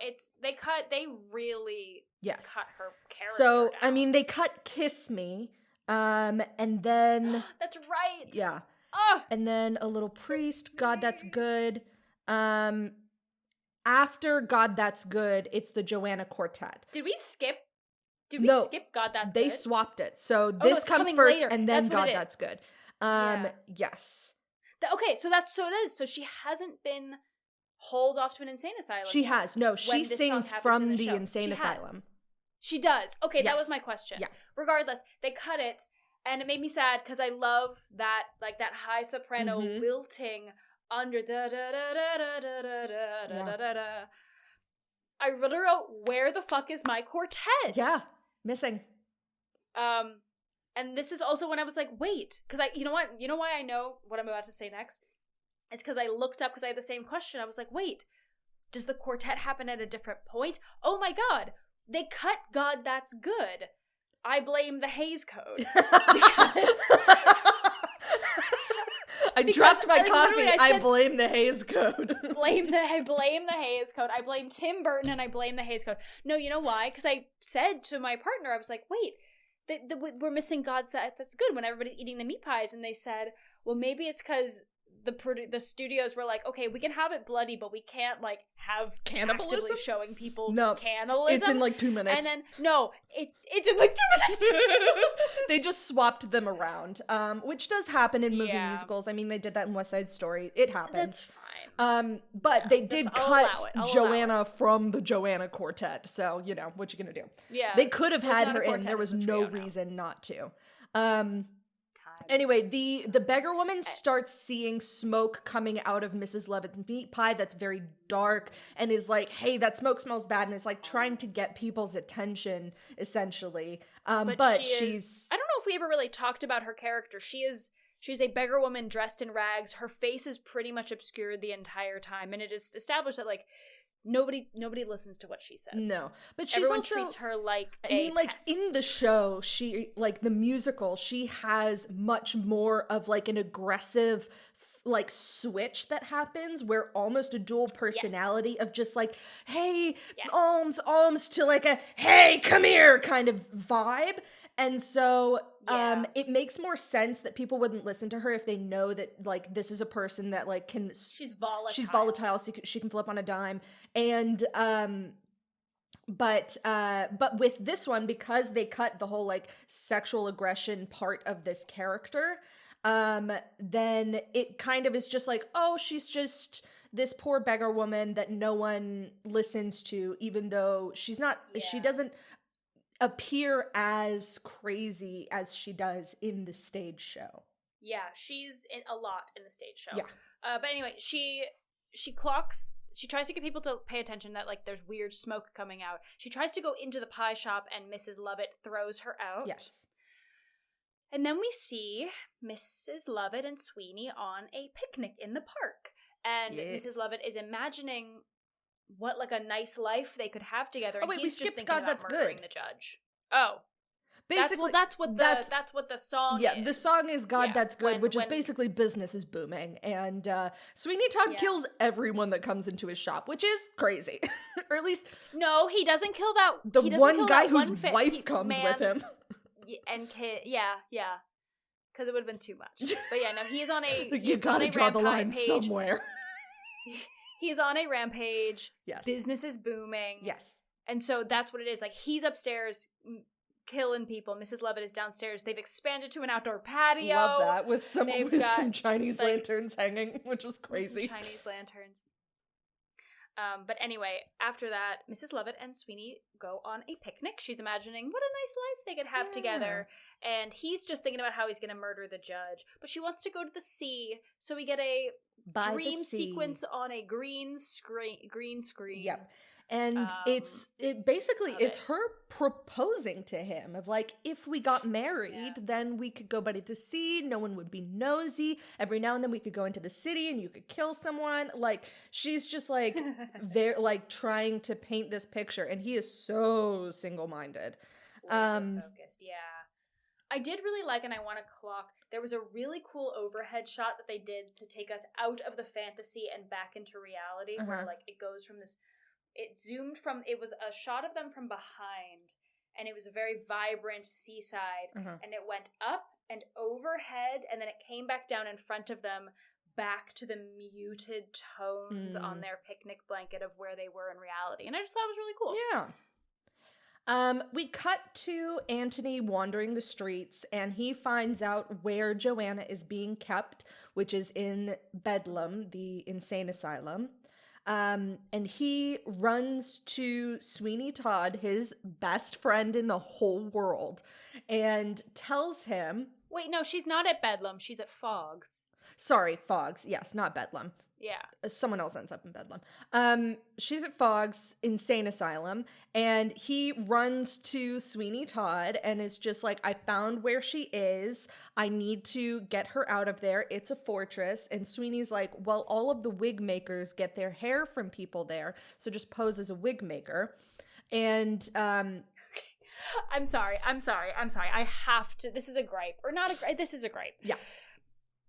they really cut her character So, down. I mean, they cut Kiss Me, and then... That's right! Yeah. Oh, and then a little priest, God That's Good. After God That's Good, it's the Joanna Quartet. Did we skip God That's Good? They swapped it. So this comes first later. and then That's God That's Good. Yes. Okay, so it is. So she hasn't been hauled off to an insane asylum. She has. No, she sings from the show. insane asylum. She does. Okay, that Yes. was my question. Yeah. Regardless, they cut it, and it made me sad because I love that, like that high soprano lilting under da da da da da da da da da da da. I really wrote, "Where the fuck is my quartet?" Yeah, missing. And this is also when I was like, wait, because you know why I know what I'm about to say next? It's because I looked up because I had the same question. I was like, wait, does the quartet happen at a different point? Oh my god, they cut God That's Good. I blame the Hays Code. I dropped my coffee. I blame the Hays Code. I blame the Hays Code. I blame Tim Burton and I blame the Hays Code. No, you know why? Because I said to my partner, I was like, wait, we're missing God That's Good when everybody's eating the meat pies. And they said, well, maybe it's because the studios were like, okay, we can have it bloody, but we can't like have cannibalism actively showing people no, cannibalism. It's in like 2 minutes. And then it's in like 2 minutes. They just swapped them around, which does happen in movie musicals. I mean, they did that in West Side Story. It happens. That's fine. But they did cut I'll Joanna from the Joanna Quartet. So, you know, what you gonna do? Yeah. They could have had not her a in. quartet, There was it's a no trio now. reason not to. Anyway, the beggar woman starts seeing smoke coming out of Mrs. Levitt's meat pie that's very dark and is like, hey, that smoke smells bad, and is like trying to get people's attention, essentially. But she's... I don't know if we ever really talked about her character. She's a beggar woman dressed in rags. Her face is pretty much obscured the entire time, and it is established that, like, nobody listens to what she says. No, but she's everyone also, treats her like like pest. in the show, she, like the musical, she has much more of like an aggressive like switch that happens where almost a dual personality of just like, hey, alms to like a hey, come here kind of vibe. And so it makes more sense that people wouldn't listen to her if they know that like this is a person that like can she's volatile, so she can flip on a dime. And but with this one, because they cut the whole like sexual aggression part of this character, then it kind of is just like, oh, she's just this poor beggar woman that no one listens to, even though she doesn't appear as crazy as she does in the stage show. Yeah, she's in a lot in the stage show. Yeah. But anyway, she tries to get people to pay attention that, like, there's weird smoke coming out. She tries to go into the pie shop, and Mrs. Lovett throws her out. Yes. And then we see Mrs. Lovett and Sweeney on a picnic in the park. And Mrs. Lovett is imagining what, like, a nice life they could have together. And he's just thinking about murdering the judge. Oh. Basically, that's what the song is. Yeah, the song is God That's Good, which is basically business is booming. And Sweeney Todd kills everyone that comes into his shop, which is crazy. Or at least... No, he doesn't kill that... The one guy whose wife comes with him. And kid, yeah. Because it would have been too much. But yeah, no, he's on a... You gotta draw the line somewhere. He's on a rampage. Yes. Business is booming. Yes. And so that's what it is. Like, he's upstairs... killing people. Mrs. Lovett is downstairs. They've expanded to an outdoor patio. Love that, with some Chinese lanterns hanging, which was crazy. Some Chinese lanterns. But anyway, after that, Mrs. Lovett and Sweeney go on a picnic. She's imagining what a nice life they could have together. And he's just thinking about how he's going to murder the judge. But she wants to go to the sea, so we get a dream sequence on a green screen. Yep. And it's her proposing to him of like, if we got married, then we could go by the sea. No one would be nosy. Every now and then we could go into the city and you could kill someone. Like, she's just like, very like trying to paint this picture. And he is so single-minded. Focused, yeah. I did really like, and I want to clock, there was a really cool overhead shot that they did to take us out of the fantasy and back into reality, where like it goes from this... It was a shot of them from behind, and it was a very vibrant seaside, and it went up and overhead, and then it came back down in front of them, back to the muted tones on their picnic blanket of where they were in reality. And I just thought it was really cool. Yeah. We cut to Anthony wandering the streets, and he finds out where Joanna is being kept, which is in Bedlam, the insane asylum. And he runs to Sweeney Todd, his best friend in the whole world, and tells him... Wait, no, she's not at Bedlam. She's at Fogg's. Sorry, Fogg's. Yes, not Bedlam. Yeah. Someone else ends up in Bedlam. She's at Fogg's insane asylum, and he runs to Sweeney Todd and is just like, I found where she is. I need to get her out of there. It's a fortress. And Sweeney's like, well, all of the wig makers get their hair from people there, so just pose as a wig maker. And I'm sorry. I have to. This is a gripe. Or not a gripe. This is a gripe. Yeah.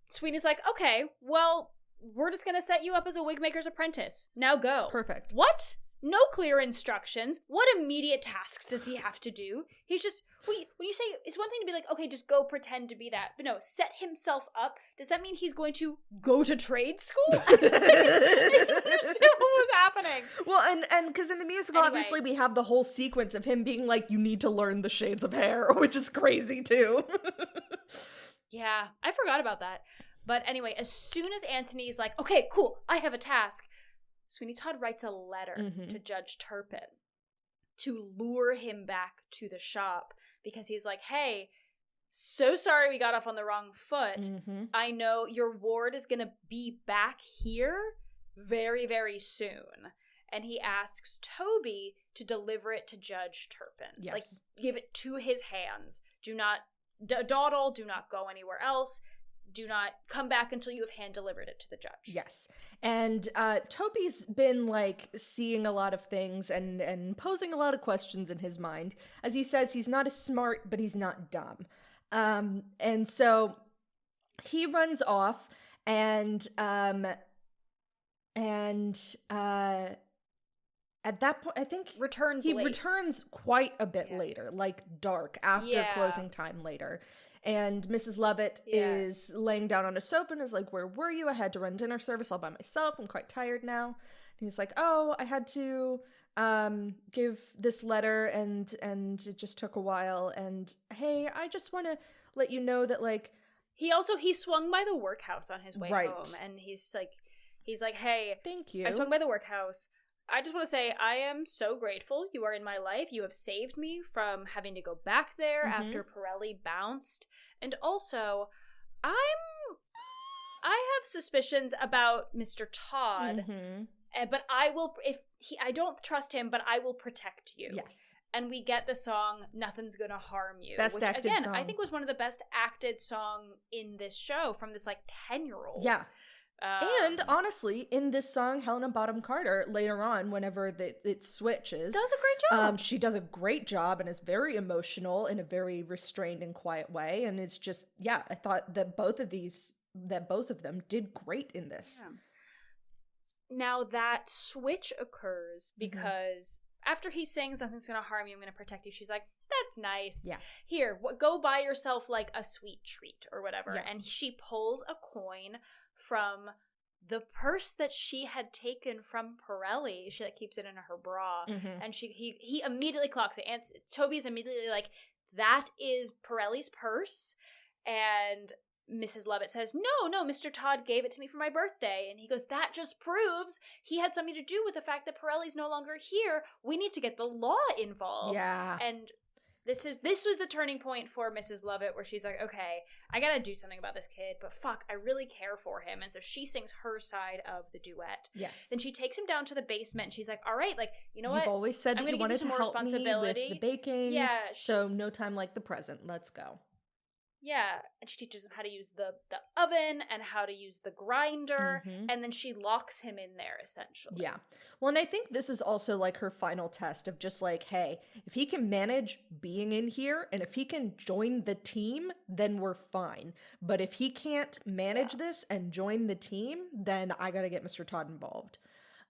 Sweeney's like, okay, well, we're just going to set you up as a wig maker's apprentice. Now go. Perfect. What? No clear instructions. What immediate tasks does he have to do? He's just, when you say, it's one thing to be like, okay, just go pretend to be that. But no, set himself up. Does that mean he's going to go to trade school? I just didn't understand what was happening. Well, and because in the musical, obviously, we have the whole sequence of him being like, you need to learn the shades of hair, which is crazy too. Yeah, I forgot about that. But anyway, as soon as Anthony's like, okay, cool, I have a task, Sweeney Todd writes a letter to Judge Turpin to lure him back to the shop, because he's like, hey, so sorry we got off on the wrong foot. I know your ward is going to be back here very, very soon. And he asks Toby to deliver it to Judge Turpin. Yes. Like, give it to his hands. Do not dawdle, do not go anywhere else. Do not come back until you have hand-delivered it to the judge. Yes. And Toby's been, like, seeing a lot of things and posing a lot of questions in his mind. As he says, he's not as smart, but he's not dumb. And so he runs off and at that point, I think he returns quite a bit later, like dark, after closing time later. And Mrs. Lovett is laying down on a sofa and is like, where were you? I had to run dinner service all by myself. I'm quite tired now. And he's like, oh, I had to give this letter and it just took a while. And hey, I just want to let you know that, like, He swung by the workhouse on his way Right. home, and he's like, hey, Thank you. I swung by the workhouse. I just want to say I am so grateful you are in my life. You have saved me from having to go back there after Pirelli bounced. And also, I have suspicions about Mr. Todd, but I will, I don't trust him, but I will protect you. Yes. And we get the song "Nothing's Gonna Harm You," Best which acted again song. I think was one of the best acted song in this show from this like 10-year-old. Yeah. And honestly, in this song, Helena Bonham Carter, later on, whenever it switches, does a great job. She does a great job and is very emotional in a very restrained and quiet way. And it's just, yeah, I thought that both of them did great in this. Yeah. Now that switch occurs because after he sings "Nothing's Gonna Harm You, I'm Gonna Protect You," she's like, "That's nice. Yeah. Here, go buy yourself like a sweet treat or whatever." Yeah. And she pulls a coin from the purse that she had taken from Pirelli. She like keeps it in her bra, and he immediately clocks it. And Toby's immediately like, "That is Pirelli's purse," and Mrs. Lovett says, No, Mr. Todd gave it to me for my birthday. And he goes, "That just proves he had something to do with the fact that Pirelli's no longer here. We need to get the law involved." Yeah. And this was the turning point for Mrs. Lovett, where she's like, okay, I gotta do something about this kid, but fuck, I really care for him. And so she sings her side of the duet. Yes. Then she takes him down to the basement, and she's like, all right, like, you know what? You've always said I'm that you gonna give wanted you to some more help me with responsibility. the baking. Yeah. So no time like the present. Let's go. Yeah, and she teaches him how to use the oven and how to use the grinder, and then she locks him in there, essentially. Yeah. Well, and I think this is also like her final test of just like, hey, if he can manage being in here and if he can join the team, then we're fine. But if he can't manage this and join the team, then I gotta get Mr. Todd involved.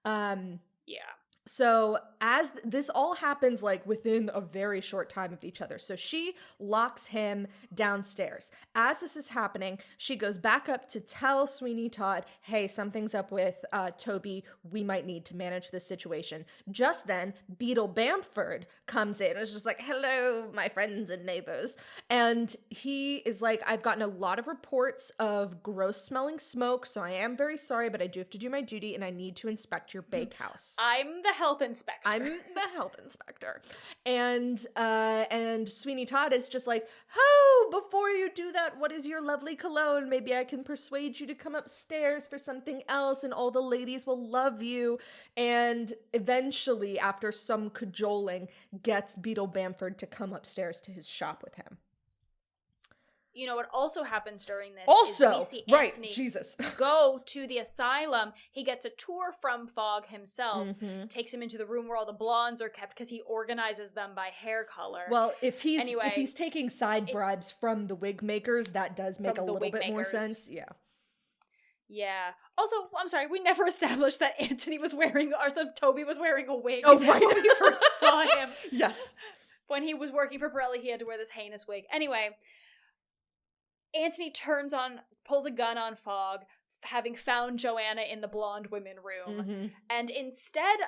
Yeah. So as this all happens like within a very short time of each other. So she locks him downstairs. As this is happening, she goes back up to tell Sweeney Todd, hey, something's up with Toby. We might need to manage this situation. Just then, Beetle Bamford comes in. It's just like, hello, my friends and neighbors. And he is like, I've gotten a lot of reports of gross smelling smoke. So I am very sorry, but I do have to do my duty and I need to inspect your bakehouse. I'm the health inspector. I'm the health inspector. And Sweeney Todd is just like, oh, before you do that, what is your lovely cologne? Maybe I can persuade you to come upstairs for something else and all the ladies will love you. And eventually, after some cajoling, gets Beetle Bamford to come upstairs to his shop with him. You know what also happens during this? Also, is we see right, Anthony Jesus. go to the asylum. He gets a tour from Fogg himself, takes him into the room where all the blondes are kept because he organizes them by hair color. Well, if he's taking side bribes from the wig makers, that does make a little bit more sense. Yeah. Yeah. Also, I'm sorry, we never established that Anthony was wearing, or so Toby was wearing a wig. Oh, right. When we first saw him. Yes. When he was working for Pirelli, he had to wear this heinous wig. Anyway, Anthony pulls a gun on Fogg, having found Joanna in the blonde women room. And instead,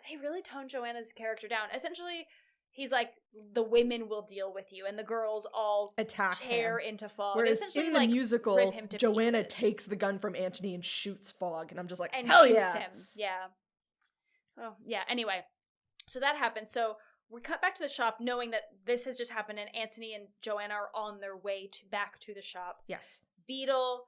they really toned Joanna's character down. Essentially, he's like, the women will deal with you, and the girls all tear into Fogg. Whereas in the musical, rip him to Joanna pieces. takes the gun from Antony and shoots Fogg, and I'm just like, and hell shoots yeah. him. Yeah. So, yeah, anyway. So that happens. So we cut back to the shop knowing that this has just happened and Anthony and Joanna are on their way back to the shop. Yes. Beetle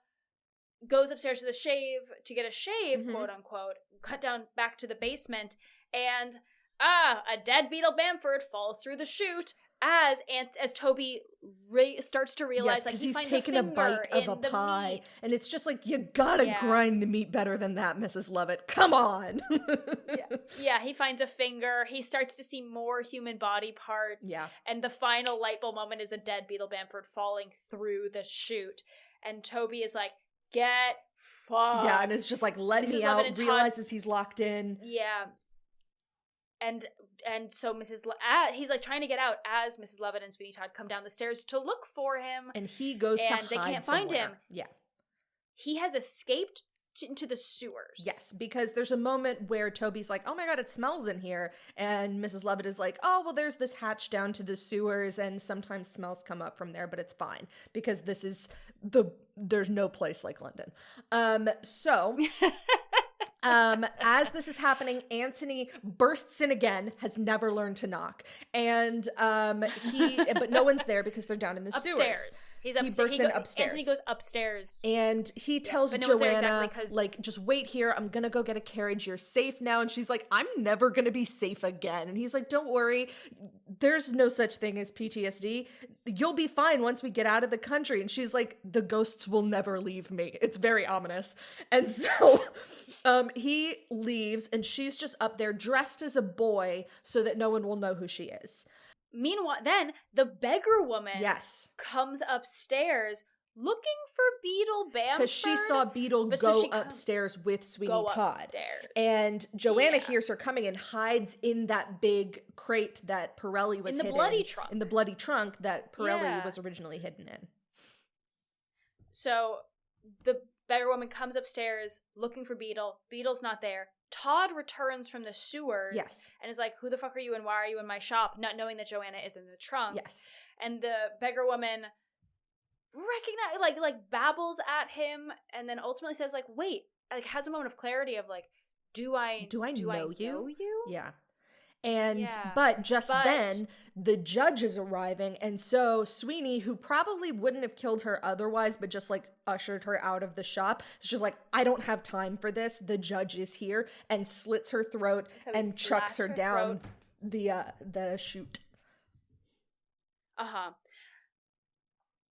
goes upstairs to get a shave, quote unquote, cut down back to the basement, and a dead Beetle Bamford falls through the chute as Toby starts to realize, like, he he's finds taken a a bite of in a the pie, meat. and it's just like, you gotta grind the meat better than that, Mrs. Lovett. Come on. Yeah, he finds a finger. He starts to see more human body parts. Yeah. And the final light bulb moment is a dead Beetle Bamford falling through the chute. And Toby is like, get fucked. Yeah, and it's just like, let me out, realizes he's locked in. Yeah. And so he's like trying to get out as Mrs. Lovett and Sweeney Todd come down the stairs to look for him. And he goes to hide they can't find him. Yeah. He has escaped into the sewers. Yes, because there's a moment where Toby's like, oh my God, it smells in here. And Mrs. Lovett is like, oh, well, there's this hatch down to the sewers and sometimes smells come up from there, but it's fine because this is there's no place like London. As this is happening, Anthony bursts in again, has never learned to knock. And but no one's there because they're down in the sewers. He bursts in upstairs. Anthony goes upstairs. And he tells Joanna, like, just wait here. I'm going to go get a carriage. You're safe now. And she's like, I'm never going to be safe again. And he's like, don't worry. There's no such thing as PTSD. You'll be fine once we get out of the country. And she's like, the ghosts will never leave me. It's very ominous. And so he leaves and she's just up there dressed as a boy so that no one will know who she is. Meanwhile, then the beggar woman comes upstairs looking for Beetle Bamford. Because she saw Beetle go upstairs with Sweeney Todd. And Joanna hears her coming and hides in that big crate that Pirelli was hidden in. In the bloody trunk that Pirelli was originally hidden in. So the beggar woman comes upstairs looking for Beetle. Beetle's not there. Todd returns from the sewers and is like, who the fuck are you and why are you in my shop? Not knowing that Joanna is in the trunk. Yes. And the beggar woman babbles at him and then ultimately says like, wait, like has a moment of clarity of like, do I know you? Yeah. And but then the judge is arriving, and so Sweeney, who probably wouldn't have killed her otherwise but just like ushered her out of the shop, is just like, I don't have time for this, the judge is here, and slits her throat and chucks her down the chute.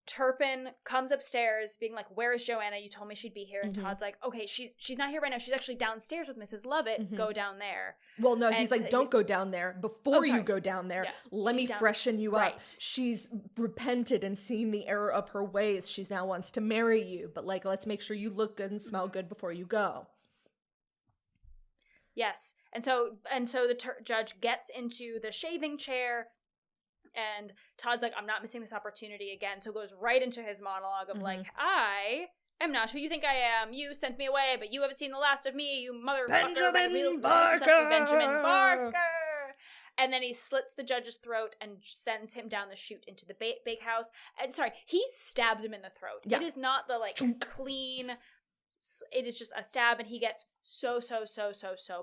Turpin comes upstairs being like, where is Joanna? You told me she'd be here. And Todd's like, okay, she's not here right now. She's actually downstairs with Mrs. Lovett. Go down there. Well, no, he's like, don't go down there. Before you go down there, let me freshen you up. She's repented and seen the error of her ways. She's now wants to marry you. But like, let's make sure you look good and smell good before you go. Yes. And so the judge gets into the shaving chair. And Todd's like, I'm not missing this opportunity again. So goes right into his monologue of like, I am not who you think I am. You sent me away, but you haven't seen the last of me, you motherfucker. Benjamin Barker! Benjamin Barker! And then he slits the judge's throat and sends him down the chute into the bakehouse. And he stabs him in the throat. Yeah. It is not the like clean. It is just a stab, and he gets so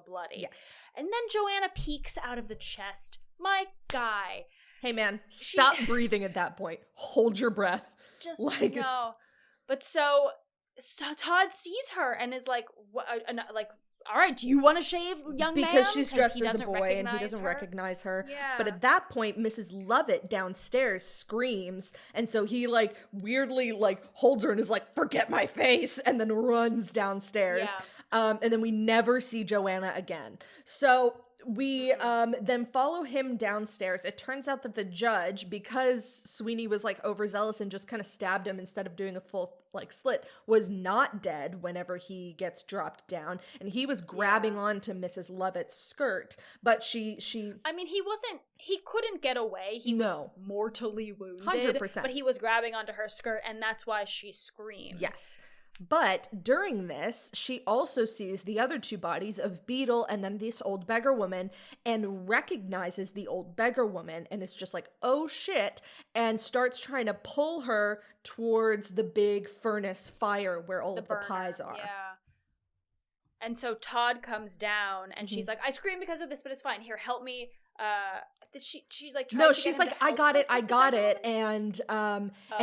bloody. Yes. And then Joanna peeks out of the chest. My guy. Hey man, stop breathing at that point. Hold your breath. Just like no. But so Todd sees her and is like, all right, do you want to shave, young man? Because she's dressed as a boy and he doesn't recognize her. Yeah. But at that point, Mrs. Lovett downstairs screams. And so he like weirdly like holds her and is like, forget my face, and then runs downstairs. Yeah. And then we never see Joanna again. So we then follow him downstairs. It turns out that the judge, because Sweeney was like overzealous and just kind of stabbed him instead of doing a full like slit, was not dead whenever he gets dropped down, and he was grabbing onto Mrs. Lovett's skirt, but she I mean, he couldn't get away. He was mortally wounded. 100%. But he was grabbing onto her skirt, and that's why she screamed. Yes. But during this, she also sees the other two bodies of Beetle and then this old beggar woman, and recognizes the old beggar woman and is just like, oh shit, and starts trying to pull her towards the big furnace fire where all of the pies are. Yeah. And so Todd comes down and she's like, I screamed because of this, but it's fine. Here, help me. She like tries to she's like, I got it, and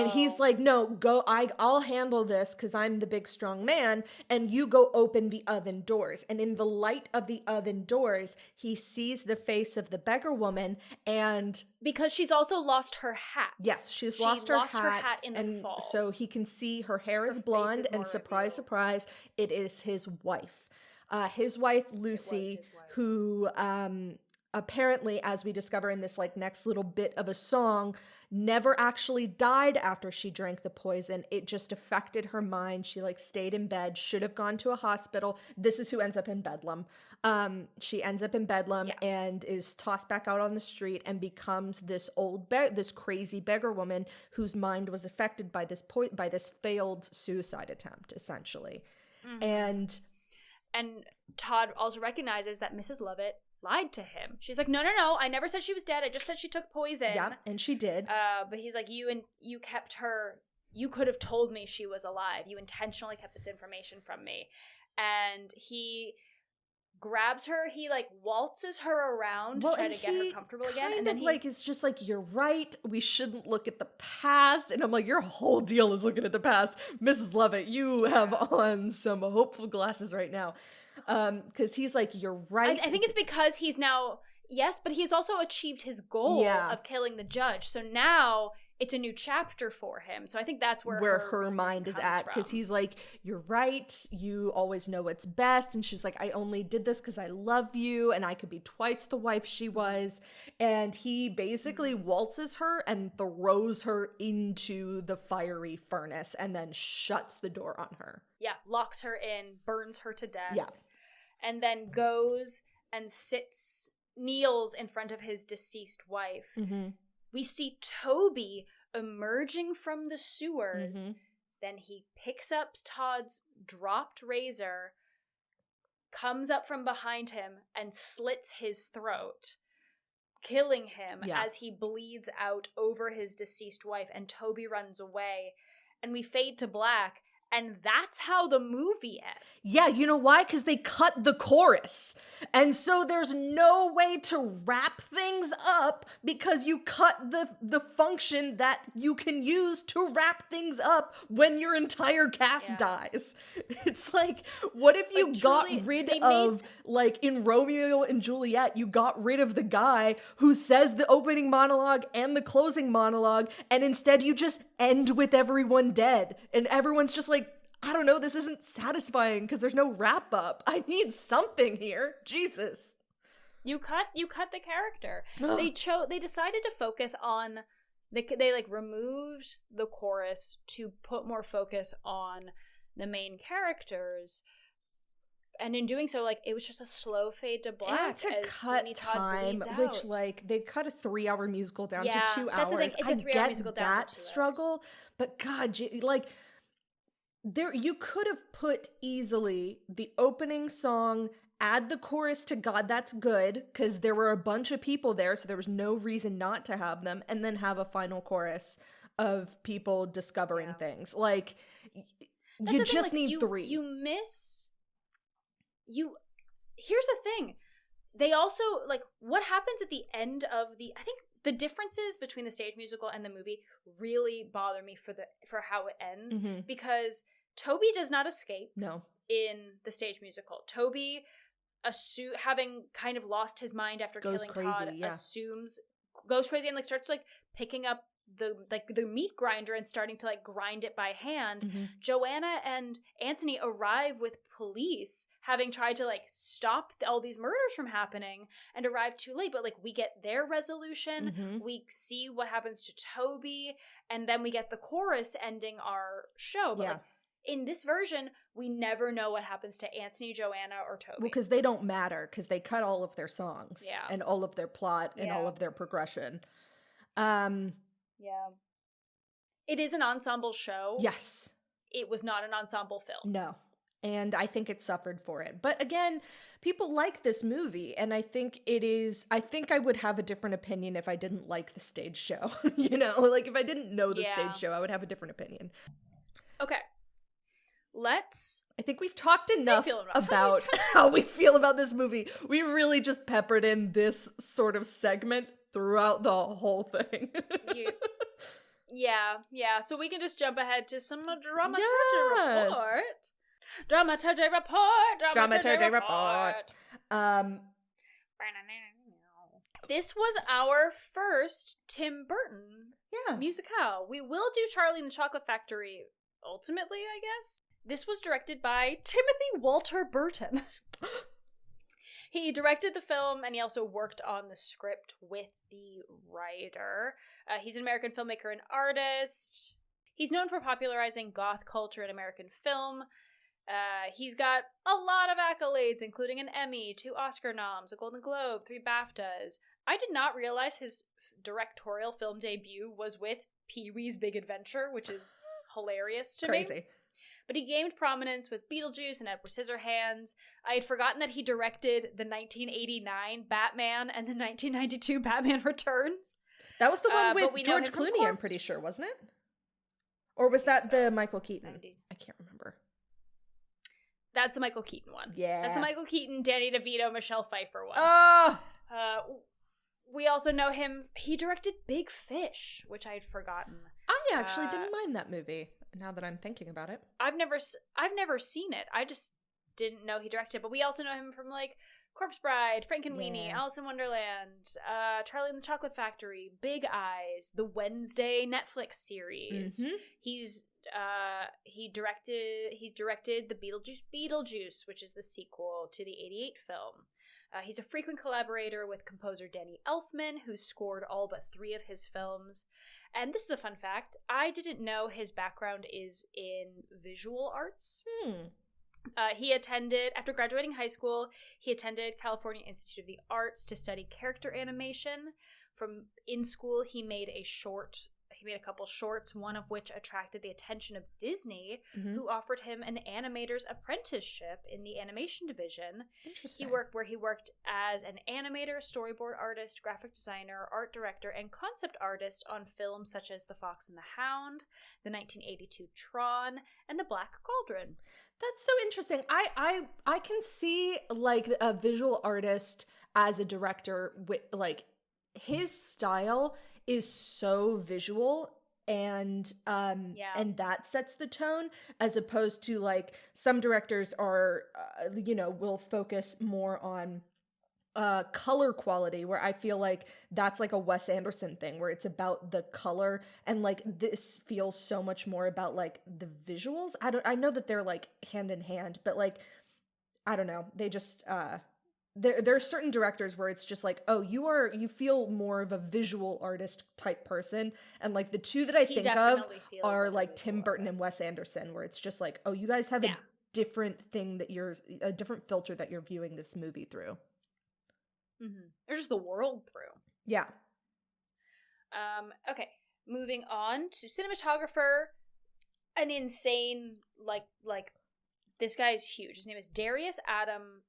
he's like, no, go, I'll handle this because I'm the big strong man, and you go open the oven doors. And in the light of the oven doors, he sees the face of the beggar woman, and because she's also lost her hat. Yes, she lost her hat in the fall, so he can see her hair is blonde, and surprise, surprise, it is his wife, Lucy, who apparently, as we discover in this like next little bit of a song, never actually died after she drank the poison. It just affected her mind. She like stayed in bed, should have gone to a hospital. This is who ends up in Bedlam. She ends up in Bedlam and is tossed back out on the street and becomes this this crazy beggar woman whose mind was affected by this failed suicide attempt, essentially. And Todd also recognizes that Mrs. Lovett lied to him. She's like, no, I never said she was dead. I just said she took poison. Yeah, and she did. But he's like, you kept her. You could have told me she was alive. You intentionally kept this information from me. And he grabs her. He like waltzes her around to try to get her comfortable again. And then it's just like, you're right. We shouldn't look at the past. And I'm like, your whole deal is looking at the past. Mrs. Lovett, you have on some hopeful glasses right now. Because he's like, you're right. I think it's because he's now, yes, but he's also achieved his goal of killing the judge. So now it's a new chapter for him. So I think that's where her mind is at. Because he's like, you're right. You always know what's best. And she's like, I only did this because I love you. And I could be twice the wife she was. And he basically waltzes her and throws her into the fiery furnace and then shuts the door on her. Yeah, locks her in, burns her to death. Yeah. And then goes and kneels in front of his deceased wife. Mm-hmm. We see Toby emerging from the sewers. Mm-hmm. Then he picks up Todd's dropped razor, comes up from behind him, and slits his throat, killing him as he bleeds out over his deceased wife. And Toby runs away. And we fade to black. And that's how the movie ends. Yeah, you know why? Because they cut the chorus. And so there's no way to wrap things up because you cut the function that you can use to wrap things up when your entire cast dies. It's like, what if you got rid of, like in Romeo and Juliet, you got rid of the guy who says the opening monologue and the closing monologue, and instead you just end with everyone dead. And everyone's just like, I don't know, this isn't satisfying because there's no wrap up. I need something here. Jesus. You cut the character. They decided to focus on they like removed the chorus to put more focus on the main characters. And in doing so, like, it was just a slow fade to black. And to cut time, which, like, they cut a 3-hour musical down to 2 hours. That's the thing. It's a 3-hour musical down to 2 hours. That struggle, but God, like, you could have put easily the opening song, add the chorus to God That's Good, because there were a bunch of people there, so there was no reason not to have them, and then have a final chorus of people discovering things. Like, you just need 3. Here's the thing. They also, like, what happens at the end of I think the differences between the stage musical and the movie really bother me for how it ends, because Toby does not escape. No. In the stage musical. Toby, having kind of lost his mind after killing Todd, goes crazy and, like, starts, like, picking up the meat grinder and starting to, like, grind it by hand. Joanna and Anthony arrive with police, having tried to, like, stop all these murders from happening, and arrive too late. But, like, we get their resolution, we see what happens to Toby, and then we get the chorus ending our show. But like, in this version, we never know what happens to Anthony, Joanna, or Toby. Well, because they don't matter, because they cut all of their songs and all of their plot and all of their progression. Yeah. It is an ensemble show. Yes. It was not an ensemble film. No. And I think it suffered for it. But again, people like this movie, and I think I would have a different opinion if I didn't like the stage show. You know, like if I didn't know the stage show, I would have a different opinion. Okay. I think we've talked enough about how we feel about this movie. We really just peppered in this sort of segment throughout the whole thing. Yeah. So we can just jump ahead to some dramaturgy report. Dramaturgy report. This was our first Tim Burton musical. We will do Charlie and the Chocolate Factory ultimately, I guess. This was directed by Timothy Walter Burton. He directed the film, and he also worked on the script with the writer. He's an American filmmaker and artist. He's known for popularizing goth culture in American film. He's got a lot of accolades, including an Emmy, 2 Oscar noms, a Golden Globe, 3 BAFTAs. I did not realize his directorial film debut was with Pee-wee's Big Adventure, which is hilarious to me. Crazy. But he gained prominence with Beetlejuice and Edward Scissorhands. I had forgotten that he directed the 1989 Batman and the 1992 Batman Returns. That was the one with George Clooney, Clooney, I'm pretty sure, wasn't it? Or was that the Michael Keaton? 90. I can't remember. That's the Michael Keaton one. Yeah. That's the Michael Keaton, Danny DeVito, Michelle Pfeiffer one. Oh! We also know him. He directed Big Fish, which I had forgotten. I actually didn't mind that movie, now that I'm thinking about it. I've never seen it. I just didn't know he directed. But we also know him from, like, Corpse Bride, Frankenweenie, Alice in Wonderland, Charlie and the Chocolate Factory, Big Eyes, the Wednesday Netflix series. Mm-hmm. He directed the Beetlejuice, which is the sequel to the 88 film. He's a frequent collaborator with composer Danny Elfman, who scored all but 3 of his films. And this is a fun fact. I didn't know his background is in visual arts. After graduating high school, he attended California Institute of the Arts to study character animation. In school, he made a couple shorts, one of which attracted the attention of Disney, who offered him an animator's apprenticeship in the animation division. Interesting. He worked as an animator, storyboard artist, graphic designer, art director, and concept artist on films such as The Fox and the Hound, the 1982 Tron, and The Black Cauldron. That's so interesting. I can see, like, a visual artist as a director with, like, his style is so visual and that sets the tone, as opposed to, like, some directors are will focus more on color quality, where I feel like that's like a Wes Anderson thing, where it's about the color, and, like, this feels so much more about, like, the visuals. I know that they're, like, hand in hand, but, like, I don't know, they just there are certain directors where it's just like, oh, you feel more of a visual artist type person, and, like, the two that I think of are, like, Tim Burton and Wes Anderson, where it's just like, oh, you guys have a different thing a different filter that you're viewing this movie through. Or just the world through. Yeah. Okay, moving on to cinematographer. An insane, like this guy's huge. His name is Dariusz Adam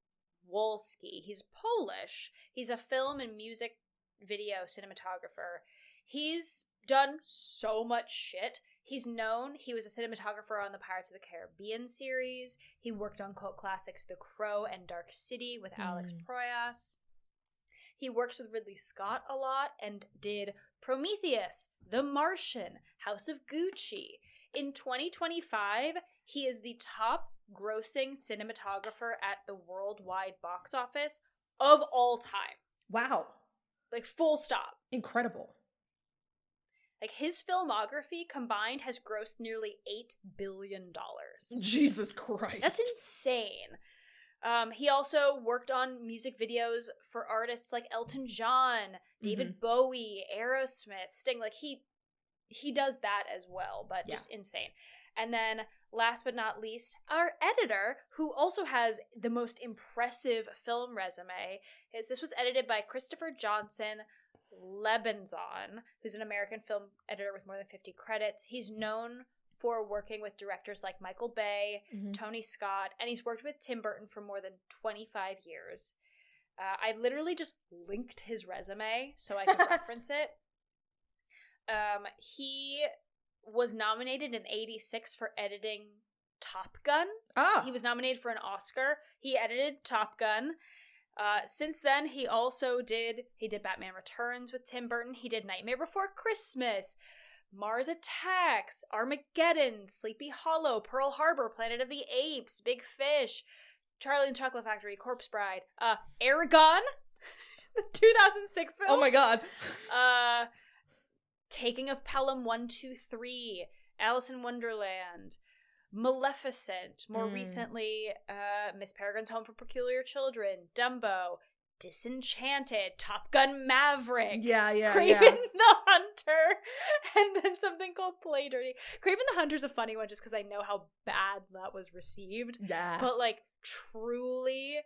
Wolski. He's Polish. He's a film and music video cinematographer. He's done so much shit. He was a cinematographer on the Pirates of the Caribbean series. He worked on cult classics The Crow and Dark City with Alex Proyas. He works with Ridley Scott a lot and did Prometheus, The Martian, House of Gucci. In 2025, he is the top grossing cinematographer at the worldwide box office of all time. Wow. Like, full stop. Incredible. Like, his filmography combined has grossed nearly $8 billion. Jesus Christ. That's insane. He also worked on music videos for artists like Elton John, David Bowie, Aerosmith, Sting. Like, he does that as well, but just insane. And then, last but not least, our editor, who also has the most impressive film resume. This was edited by Christopher Johnson Lebenzon, who's an American film editor with more than 50 credits. He's known for working with directors like Michael Bay, Tony Scott, and he's worked with Tim Burton for more than 25 years. I literally just linked his resume so I can reference it. He was nominated in '86 for editing Top Gun. Oh. He was nominated for an Oscar. He edited Top Gun. Since then, he did Batman Returns with Tim Burton. He did Nightmare Before Christmas, Mars Attacks, Armageddon, Sleepy Hollow, Pearl Harbor, Planet of the Apes, Big Fish, Charlie and the Chocolate Factory, Corpse Bride, Aragon, the 2006 film. Oh my god. Taking of Pelham 1, 2, 3, Alice in Wonderland, Maleficent, more recently, Miss Peregrine's Home for Peculiar Children, Dumbo, Disenchanted, Top Gun Maverick, Kraven the Hunter, and then something called Play Dirty. Kraven the Hunter's a funny one just because I know how bad that was received. Yeah. But, like, truly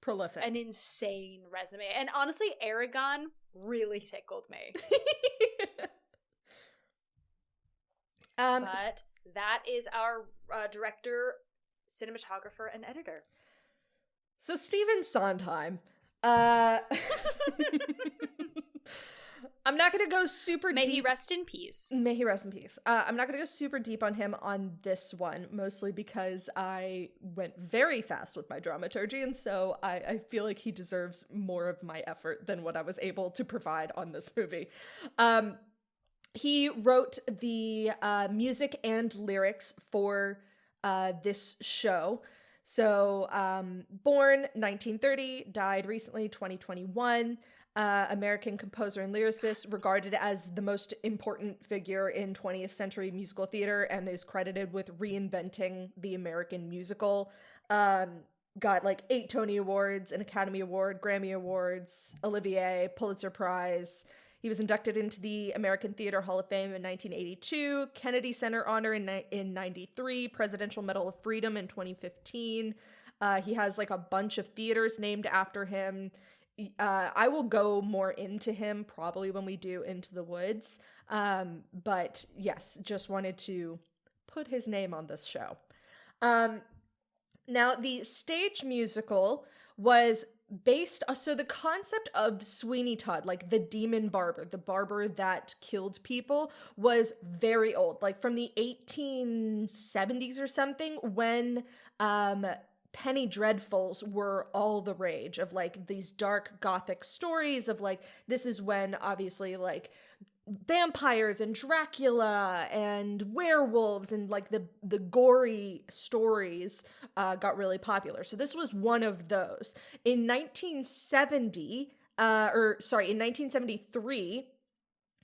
prolific. An insane resume. And honestly, Aragon really tickled me. But that is our director, cinematographer, and editor. So Stephen Sondheim, I'm not going to go super deep. May he rest in peace. May he rest in peace. I'm not going to go super deep on him on this one, mostly because I went very fast with my dramaturgy, and so I feel like he deserves more of my effort than what I was able to provide on this movie. He wrote the music and lyrics for this show. So, born 1930, died recently, 2021. American composer and lyricist, regarded as the most important figure in 20th century musical theater, and is credited with reinventing the American musical. Got like 8 Tony Awards, an Academy Award, Grammy Awards, Olivier, Pulitzer Prize. He was inducted into the American Theater Hall of Fame in 1982, Kennedy Center Honor in 93, Presidential Medal of Freedom in 2015. He has like a bunch of theaters named after him. I will go more into him probably when we do Into the Woods. But yes, just wanted to put his name on this show. Now, the stage musical was based, so the concept of Sweeney Todd, like the demon barber, the barber that killed people, was very old, like from the 1870s or something, when penny dreadfuls were all the rage, of like these dark gothic stories of like, this is when obviously like vampires and Dracula and werewolves and like the gory stories got really popular. So this was one of those. In 1973,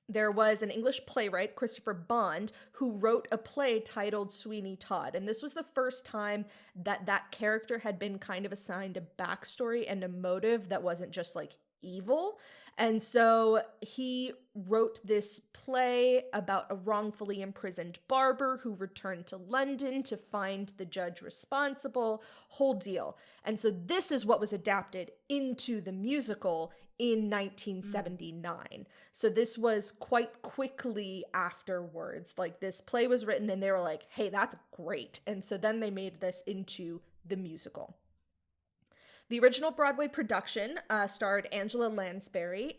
there was an English playwright, Christopher Bond, who wrote a play titled Sweeney Todd. And this was the first time that that character had been kind of assigned a backstory and a motive that wasn't just like evil. And so he wrote this play about a wrongfully imprisoned barber who returned to London to find the judge responsible, whole deal. And so this is what was adapted into the musical in 1979. So this was quite quickly afterwards. Like, this play was written and they were like, hey, that's great. And so then they made this into the musical. The original Broadway production starred Angela Lansbury,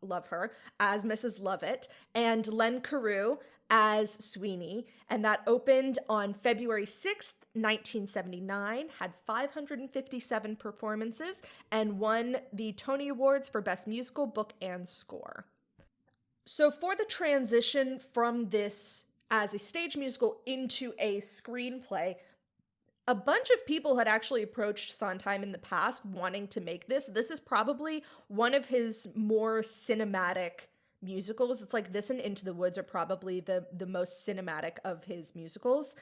love her, as Mrs. Lovett, and Len Carew as Sweeney, and that opened on February 6th, 1979, had 557 performances, and won the Tony Awards for Best Musical, Book, and Score. So for the transition from this as a stage musical into a screenplay, a bunch of people had actually approached Sondheim in the past wanting to make this. This is probably one of his more cinematic musicals. It's like this and Into the Woods are probably the most cinematic of his musicals.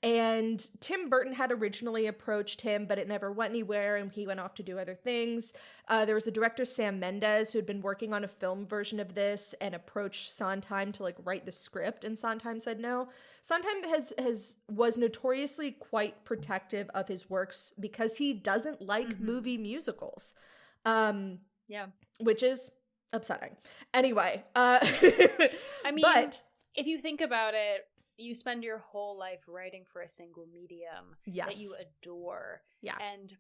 And Tim Burton had originally approached him, but it never went anywhere, and he went off to do other things. There was a director, Sam Mendes, who had been working on a film version of this and approached Sondheim to like write the script, and Sondheim said no. Sondheim was notoriously quite protective of his works because he doesn't like movie musicals. Which is upsetting. Anyway, I mean, but if you think about it, you spend your whole life writing for a single medium that you adore. Yeah. And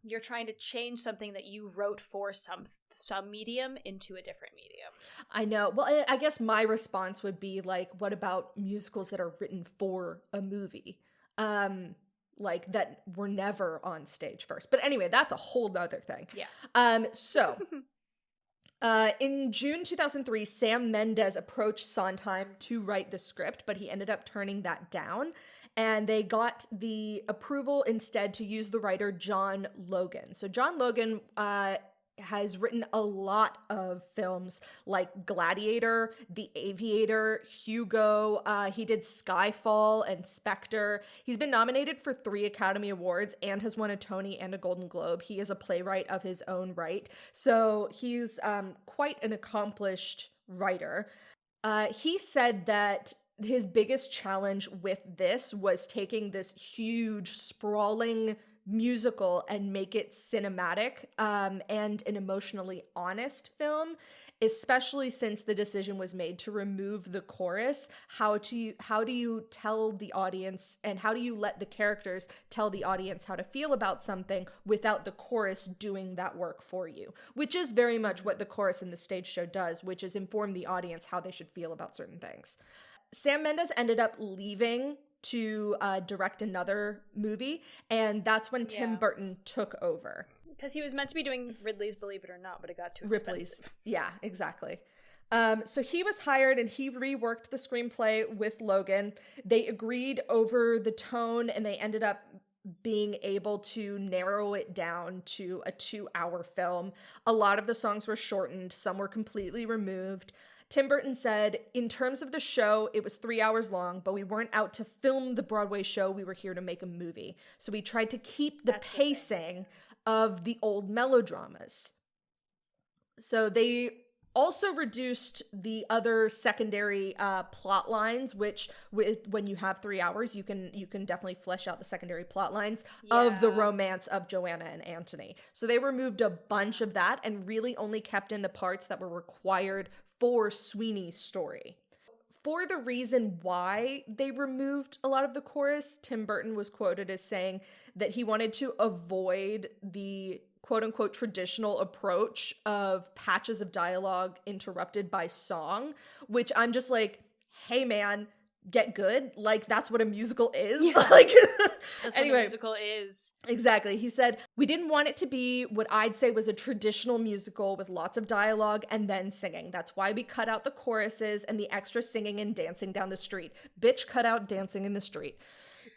you're trying to change something that you wrote for some medium into a different medium. I know. Well, I guess my response would be like, what about musicals that are written for a movie? Like that were never on stage first. But anyway, that's a whole nother thing. Yeah. So in June 2003, Sam Mendes approached Sondheim to write the script, but he ended up turning that down. And they got the approval instead to use the writer John Logan. So John Logan has written a lot of films like Gladiator, The Aviator, Hugo. He did Skyfall and Spectre. He's been nominated for 3 Academy Awards and has won a Tony and a Golden Globe. He is a playwright of his own right. So he's quite an accomplished writer. He said that his biggest challenge with this was taking this huge, sprawling musical and make it cinematic and an emotionally honest film, especially since the decision was made to remove the chorus. How do you tell the audience, and how do you let the characters tell the audience how to feel about something without the chorus doing that work for you? Which is very much what the chorus in the stage show does, which is inform the audience how they should feel about certain things. Sam Mendes ended up leaving to direct another movie, and that's when Tim Burton took over. Because he was meant to be doing Ridley's Believe It or Not, but it got too Ripley's. expensive. Yeah, exactly. So he was hired and he reworked the screenplay with Logan. They agreed over the tone, and they ended up being able to narrow it down to a 2-hour film. A lot of the songs were shortened, some were completely removed. Tim Burton said, in terms of the show, it was 3 hours long, but we weren't out to film the Broadway show. We were here to make a movie. So we tried to keep the pacing of the old melodramas. So they also reduced the other secondary plot lines, which when you have 3 hours, you can definitely flesh out the secondary plot lines of the romance of Joanna and Antony. So they removed a bunch of that and really only kept in the parts that were required for Sweeney's story. For the reason why they removed a lot of the chorus, Tim Burton was quoted as saying that he wanted to avoid the quote-unquote traditional approach of patches of dialogue interrupted by song, which I'm just like, hey man, get good. Like, that's what a musical is. Yeah. Like, that's anyway, what a musical is. Exactly. He said, we didn't want it to be what I'd say was a traditional musical with lots of dialogue and then singing. That's why we cut out the choruses and the extra singing and dancing down the street. Bitch, cut out dancing in the street.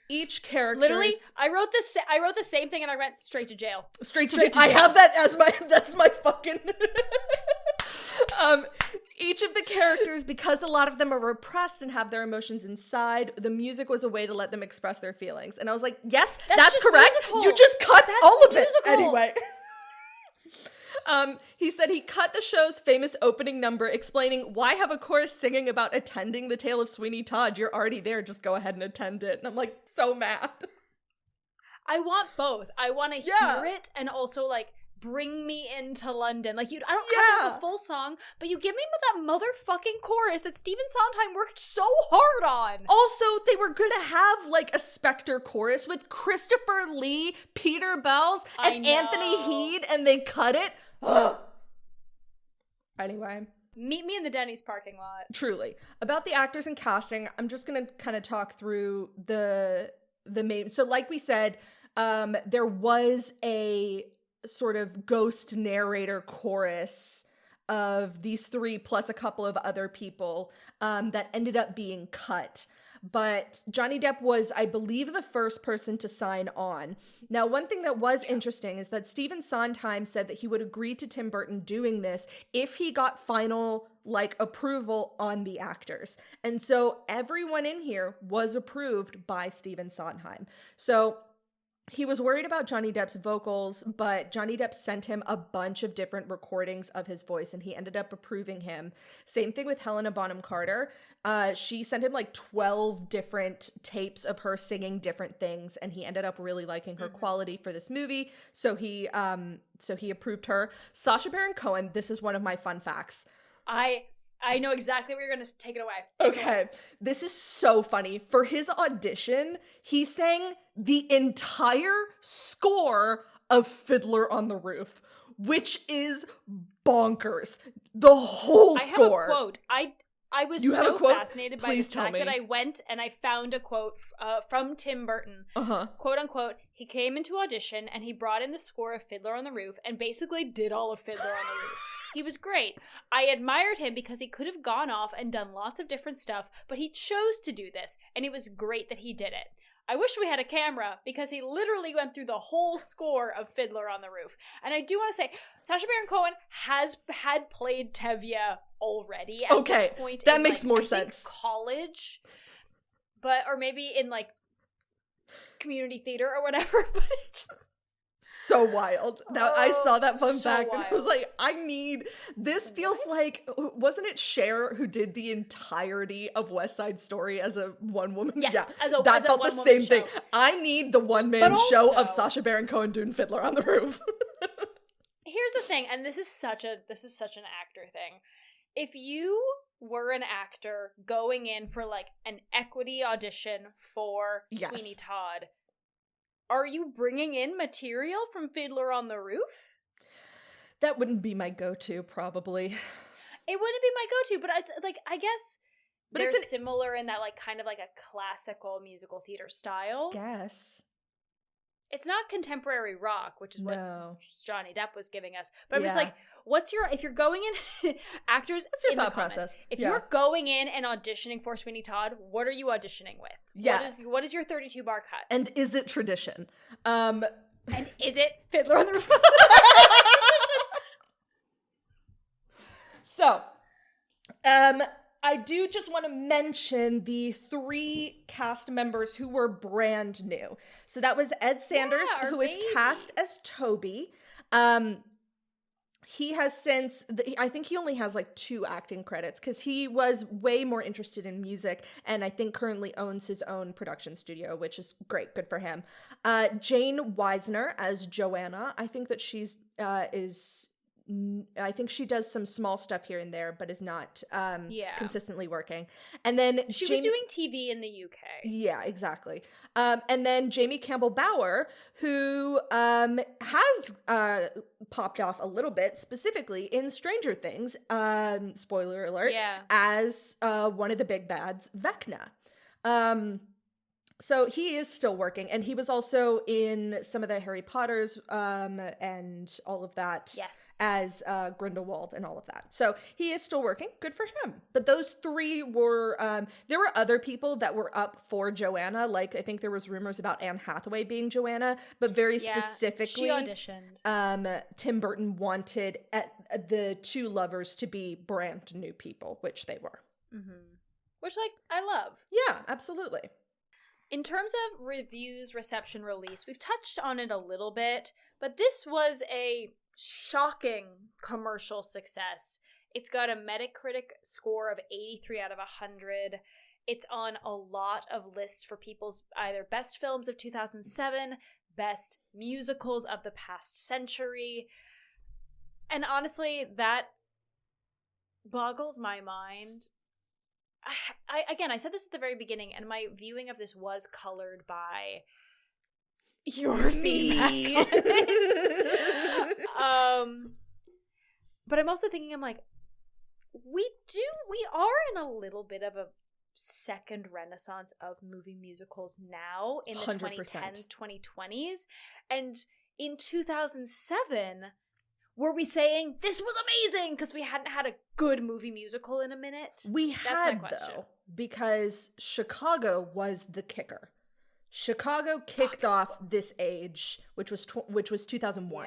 Each character, literally, I wrote the same thing and I went straight to jail. Straight to jail. I have that as that's my fucking each of the characters, because a lot of them are repressed and have their emotions inside, the music was a way to let them express their feelings. And I was like, yes, that's correct. Musical. You just cut all of musical. it anyway. He said he cut the show's famous opening number explaining, why have a chorus singing about attending the tale of Sweeney Todd? You're already there. Just go ahead and attend it. And I'm like, so mad. I want both. I want to hear it and also like bring me into London. Like, I don't have to have the full song, but you give me that motherfucking chorus that Stephen Sondheim worked so hard on. Also, they were gonna have like a Spectre chorus with Christopher Lee, Peter Bells, and Anthony Heed, and they cut it. Anyway. Meet me in the Denny's parking lot. Truly. About the actors and casting, I'm just gonna kind of talk through the main. So like we said, there was a sort of ghost narrator chorus of these three plus a couple of other people that ended up being cut. But Johnny Depp was, I believe, the first person to sign on. Now, one thing that was interesting is that Stephen Sondheim said that he would agree to Tim Burton doing this if he got final, like, approval on the actors. And so everyone in here was approved by Stephen Sondheim. So he was worried about Johnny Depp's vocals, but Johnny Depp sent him a bunch of different recordings of his voice, and he ended up approving him. Same thing with Helena Bonham Carter. She sent him like 12 different tapes of her singing different things, and he ended up really liking her quality for this movie. So he approved her. Sacha Baron Cohen, this is one of my fun facts. I know exactly where you're going to take it away. Okay, this is so funny. For his audition, he sang the entire score of Fiddler on the Roof, which is bonkers. The whole score. I have a quote. I was so fascinated by the fact that I went and I found a quote from Tim Burton. Quote unquote, he came into audition and he brought in the score of Fiddler on the Roof and basically did all of Fiddler on the Roof. He was great. I admired him because he could have gone off and done lots of different stuff, but he chose to do this, and it was great that he did it. I wish we had a camera because he literally went through the whole score of Fiddler on the Roof. And I do want to say, Sacha Baron Cohen had played Tevye already at this point. That makes more sense. College, or maybe in like community theater or whatever. But it's just So wild. Now I saw that fun so fact and I was wild. like, I need this. Feels like, wasn't it Cher who did the entirety of West Side Story as a one woman? Yes, yeah, as a that felt the one-woman same thing. show. I need the one man But show of also- Sacha Baron Cohen doing Fiddler on the Roof. Here's the thing, and this is such an actor thing. If you were an actor going in for like an equity audition for Yes. Sweeney Todd, are you bringing in material from Fiddler on the Roof? That wouldn't be my go-to, probably. It wouldn't be my go-to, but it's like, I guess But they're it's similar in that like kind of like a classical musical theater style. Guess. It's not contemporary rock, which is what No. Johnny Depp was giving us. But I'm just Yeah. like, if you're going in, actors, What's your in the thought comments, process? If Yeah. you're going in and auditioning for Sweeney Todd, what are you auditioning with? Yeah. What is your 32 bar cut? And is it tradition? And is it Fiddler on the Roof? So, I do just want to mention the 3 cast members who were brand new. So that was Ed Sanders, our who is cast babies. as Toby. He has since, I think he only has like 2 acting credits because he was way more interested in music and I think currently owns his own production studio, which is great. Good for him. Jane Weisner as Joanna. I think that she's, I think she does some small stuff here and there, but is not consistently working. And then She was doing TV in the UK. Yeah, exactly. And then Jamie Campbell Bower, who has popped off a little bit, specifically in Stranger Things, spoiler alert, as one of the big bads, Vecna. So he is still working, and he was also in some of the Harry Potters and all of that as Grindelwald and all of that. So he is still working. Good for him. But those 3 were, there were other people that were up for Joanna. Like, I think there was rumors about Anne Hathaway being Joanna, but very specifically, she auditioned. Tim Burton wanted the 2 lovers to be brand new people, which they were. Mm-hmm. Which, like, I love. Yeah, absolutely. In terms of reviews, reception, release, we've touched on it a little bit, but this was a shocking commercial success. It's got a Metacritic score of 83 out of 100. It's on a lot of lists for people's either best films of 2007, best musicals of the past century. And honestly, that boggles my mind. I said this at the very beginning, and my viewing of this was colored by your feedback. But I'm also thinking, I'm like, we are in a little bit of a second renaissance of movie musicals now in the 100%. 2010s, 2020s, and in 2007. Were we saying this was amazing because we hadn't had a good movie musical in a minute? We That's my had, question. though, because Chicago was the kicker. Chicago kicked off this age, which was 2001.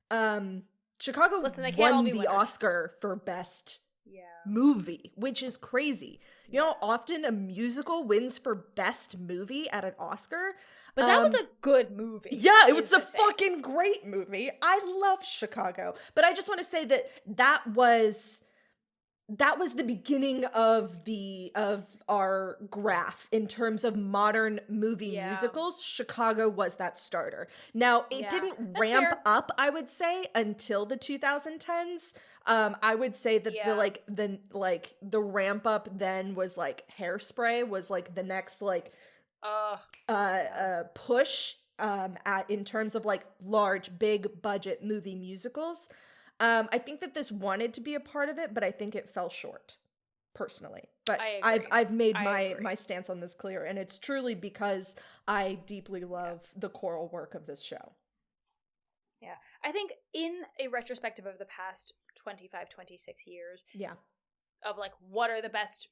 Yeah. Chicago Listen, they can't all won be the winners. Oscar for best Yeah. movie, which is crazy. You know how often a musical wins for best movie at an Oscar? But that was a good movie. Yeah, it was is a the thing. fucking great movie. I love Chicago. But I just want to say that was the beginning of our graph in terms of modern movie musicals. Chicago was that starter. Now, it didn't ramp up, I would say, until the 2010s. I would say that the ramp up then was like Hairspray was like the next like push in terms of like large, big budget movie musicals. I think that this wanted to be a part of it, but I think it fell short, personally. But I've made my stance on this clear, and it's truly because I deeply love the choral work of this show. Yeah. I think in a retrospective of the past 25, 26 years, of like what are the best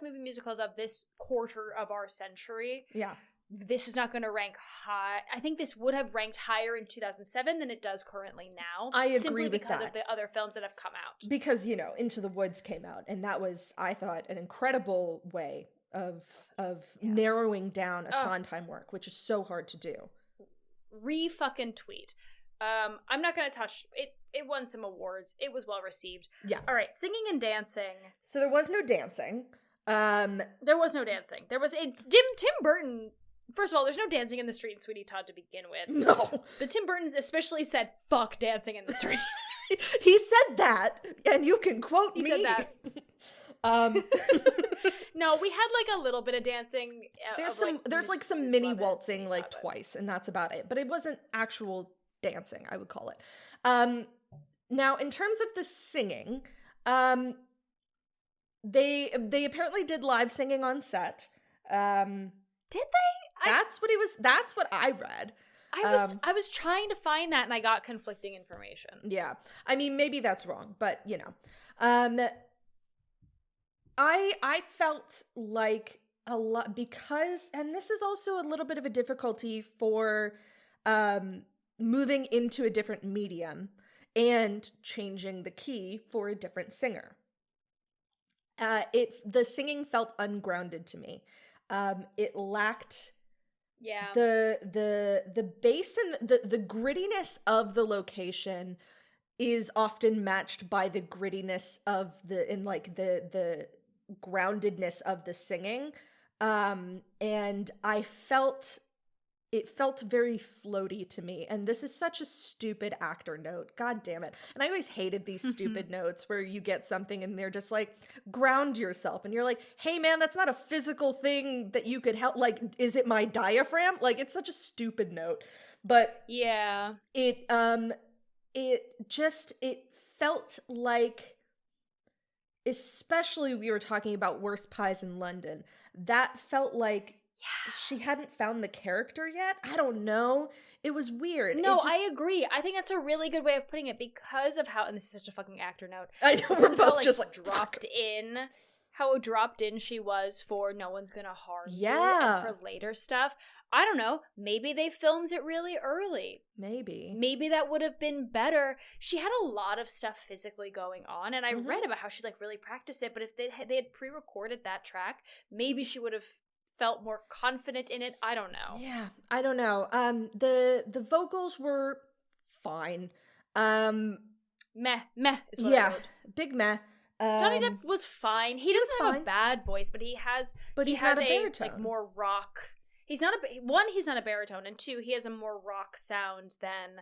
movie musicals of this quarter of our century? Yeah. This is not going to rank high. I think this would have ranked higher in 2007 than it does currently now. I agree simply with because that. of the other films that have come out. Because, Into the Woods came out, and that was, I thought, an incredible way of narrowing down a Sondheim work, which is so hard to do. Fucking tweet. I'm not gonna touch it. It won some awards. It was well received. Yeah. All right, singing and dancing. So there was no dancing. There was no dancing. Tim Burton. First of all, there's no dancing in the street in Sweeney Todd to begin with. No. But Tim Burton's especially said, "Fuck dancing in the street." He said that, and you can quote me. He said that. No, we had like a little bit of dancing. There's like some mini waltzing like twice, and that's about it. But it wasn't actual dancing, I would call it. Now, in terms of the singing, they apparently did live singing on set. Did they? That's what I read. I was trying to find that, and I got conflicting information. Yeah, I mean, maybe that's wrong, but you know, I felt like a lot because, and this is also a little bit of a difficulty for moving into a different medium and changing the key for a different singer. The singing felt ungrounded to me. It lacked the bass and the grittiness of the location is often matched by the grittiness of the groundedness of the singing. And it felt very floaty to me. And this is such a stupid actor note. God damn it. And I always hated these stupid notes where you get something and they're just like, ground yourself. And you're like, hey man, that's not a physical thing that you could help. Like, is it my diaphragm? Like, it's such a stupid note. But yeah, it felt like, especially we were talking about Worst Pies in London, that felt like she hadn't found the character yet. I don't know. It was weird. No, I agree. I think that's a really good way of putting it because of how, and this is such a fucking actor note. I know, we're both just like dropped in. How dropped in she was for No One's Gonna Harm You Yeah. and for later stuff. I don't know. Maybe they filmed it really early. Maybe that would have been better. She had a lot of stuff physically going on, and I read about how she like really practiced it. But if they had pre-recorded that track, maybe she would have felt more confident in it. I don't know. Yeah, I don't know. The vocals were fine. Meh is what I wrote. Big meh. Johnny Depp was fine. He doesn't have a bad voice, but he's not a baritone. Like more rock. He's not a baritone, and two, he has a more rock sound than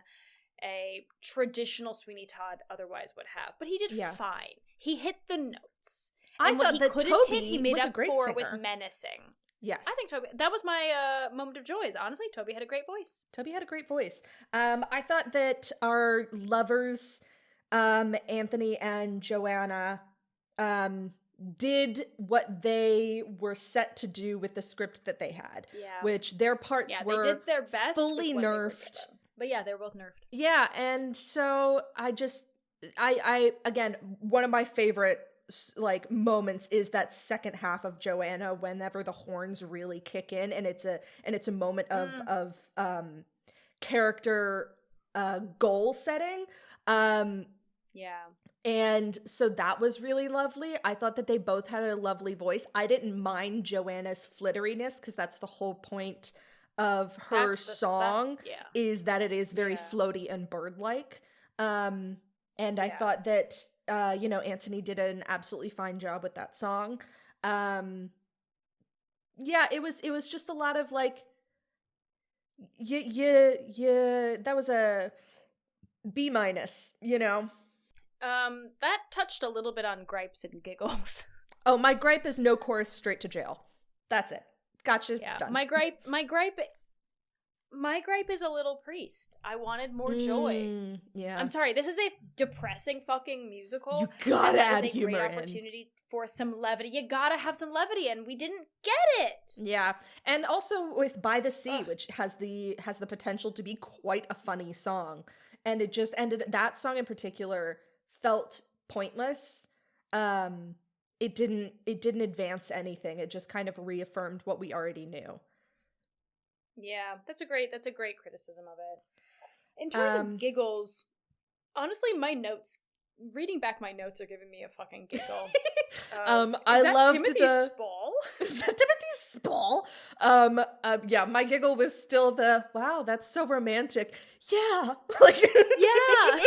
a traditional Sweeney Todd otherwise would have. But he did fine. He hit the notes. I and thought what he that couldn't Toby hit, he made was a up great for singer. with menacing. Yes. I think Toby, that was my moment of joy. Honestly, Toby had a great voice. I thought that our lovers, Anthony and Joanna, did what they were set to do with the script that they had. Yeah. Which their parts were they did their best fully nerfed. But yeah, they were both nerfed. Yeah, and so I again, one of my favorite like moments is that second half of Joanna whenever the horns really kick in, and it's a moment of character goal setting. Yeah. And so that was really lovely. I thought that they both had a lovely voice. I didn't mind Joanna's flitteriness because that's the whole point of her song is that it is very floaty and bird-like. And I thought that, Anthony did an absolutely fine job with that song. It was just a lot of like, that was a B-, That touched a little bit on gripes and giggles. Oh, my gripe is no chorus, straight to jail. That's it. Gotcha. Yeah. Done. My gripe is a little Priest. I wanted more joy. Yeah. I'm sorry. This is a depressing fucking musical. You gotta add humor. This is a great opportunity for some levity. You gotta have some levity, and we didn't get it. Yeah, and also with "By the Sea," which has the potential to be quite a funny song, and it just ended. That song in particular felt pointless. It didn't advance anything. It just kind of reaffirmed what we already knew. Yeah, that's a great criticism of it. In terms of giggles, honestly, reading back my notes are giving me a fucking giggle. I loved Timothy the Spall? Is that Timothy Spall? Yeah, my giggle was still the, wow, that's so romantic. Yeah. Like, Yeah.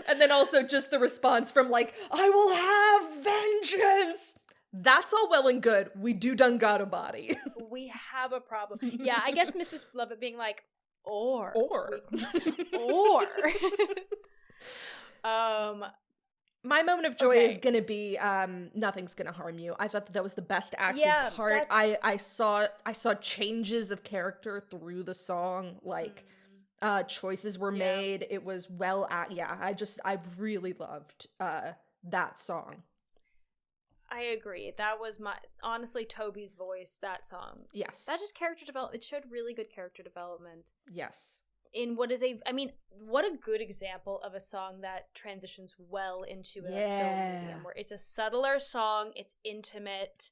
And then also just the response from like, I will have vengeance. That's all well and good. We do done got a body. We have a problem. Yeah, I guess Mrs. Lovett being like, or. My moment of joy Okay. is gonna be Nothing's Gonna Harm You. I thought that was the best acted Yeah, part. I saw changes of character through the song. Like choices were made. It was well I really loved that song. I agree. That was honestly Toby's voice, that song. Yes. That just character development. It showed really good character development. Yes. In what is what a good example of a song that transitions well into a film medium, where it's a subtler song, it's intimate,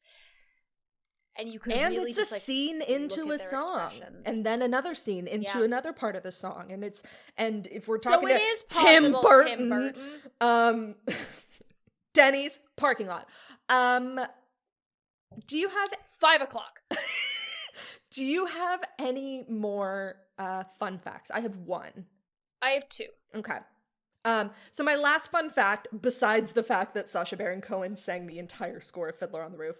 and you can really it's just a like scene into a song, and then another scene into another part of the song, and if we're talking so it is possible, Tim Burton. Denny's parking lot. Do you have 5 o'clock? Do you have any more fun facts? I have one. I have 2. Okay. So my last fun fact, besides the fact that Sacha Baron Cohen sang the entire score of Fiddler on the Roof,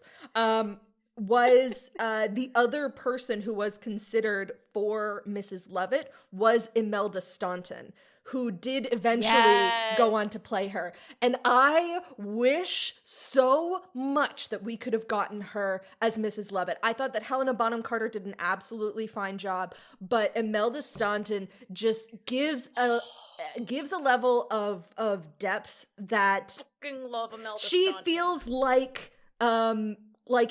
was the other person who was considered for Mrs. Lovett was Imelda Staunton, who did eventually go on to play her. And I wish so much that we could have gotten her as Mrs. Lovett. I thought that Helena Bonham Carter did an absolutely fine job, but Imelda Staunton just gives a level of depth that Fucking love Imelda she Staunton. feels like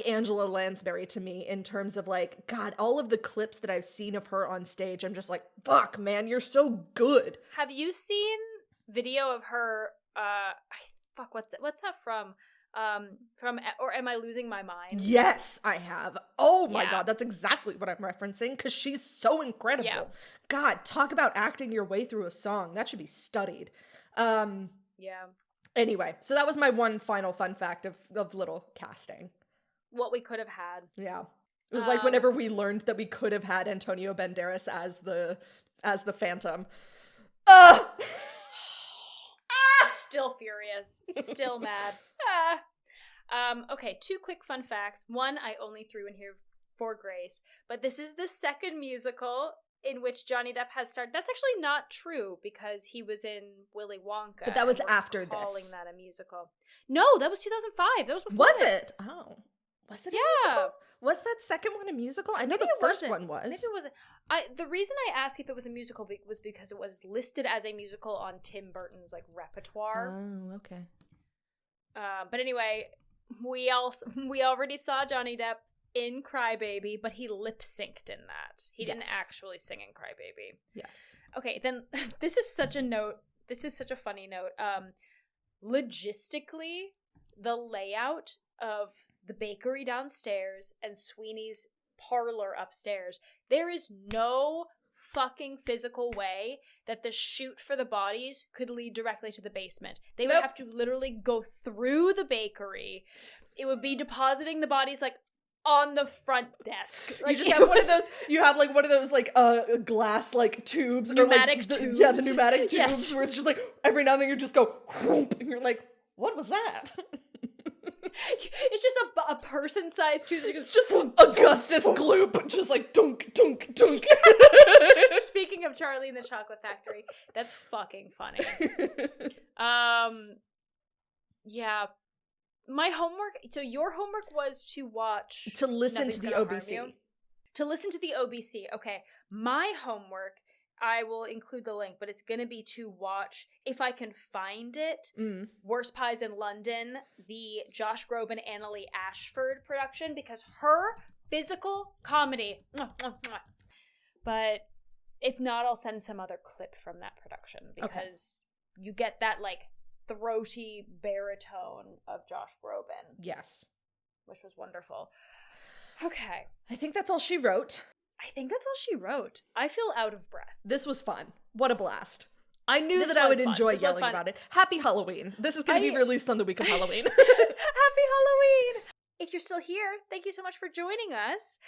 Angela Lansbury to me, in terms of like, God, all of the clips that I've seen of her on stage, I'm just like, fuck, man, you're so good. Have you seen video of her? What's that from? Or Am I Losing My Mind? Yes, I have. Oh my God, that's exactly what I'm referencing, because she's so incredible. Yeah. God, talk about acting your way through a song. That should be studied. Anyway, so that was my one final fun fact of little casting. What we could have had. Yeah. It was like whenever we learned that we could have had Antonio Banderas as the Phantom. Still furious. Still mad. Okay, 2 quick fun facts. One I only threw in here for Grace, but this is the second musical in which Johnny Depp has starred. That's actually not true, because he was in Willy Wonka. But that was and we're after this. Calling that a musical. No, that was 2005. That was before Was this. it? Oh. Was it a Yeah. musical? Was that second one a musical? I know the first one was. Maybe it wasn't. The reason I asked if it was a musical was because it was listed as a musical on Tim Burton's like repertoire. Oh, okay. But anyway, we already saw Johnny Depp in Cry Baby, but he lip synced in that. He didn't actually sing in Cry Baby. Yes. Okay, then this is such a note. This is such a funny note. Logistically, the layout of the bakery downstairs and Sweeney's parlor upstairs, there is no fucking physical way that the chute for the bodies could lead directly to the basement. They would have to literally go through the bakery. It would be depositing the bodies like on the front desk. Like, you just have one of those. You have like one of those like glass like tubes, pneumatic or, like, tubes. Yeah, the pneumatic tubes, Yes. where it's just like every now and then you just go whoop, and you're like, what was that? It's just a person-sized tube. It's just Augustus Gloop, just like dunk, dunk, dunk. Speaking of Charlie and the Chocolate Factory, that's fucking funny. Yeah. My homework, so your homework was to watch... To listen Nothing's to the Gonna Harm OBC. You. To listen to the OBC, okay. My homework, I will include the link, but it's gonna be to watch, if I can find it, Worst Pies in London, the Josh Groban, Annalee Ashford production, because her physical comedy, but if not, I'll send some other clip from that production, because you get that, like, throaty baritone of Josh Groban. Yes. Which was wonderful. Okay. I think that's all she wrote. I think that's all she wrote. I feel out of breath. This was fun. What a blast. I knew This that I was would fun. enjoy This was yelling fun. about it. Happy Halloween. This is going to be released on the week of Halloween. Happy Halloween! If you're still here, thank you so much for joining us.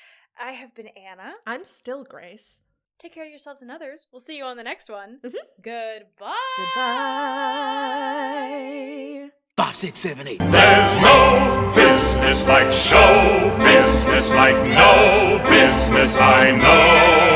I have been Anna. I'm still Grace. Take care of yourselves and others. We'll see you on the next one. Mhm. Goodbye. Goodbye. 5, 6, 7, 8. There's no business like show business, like no business I know.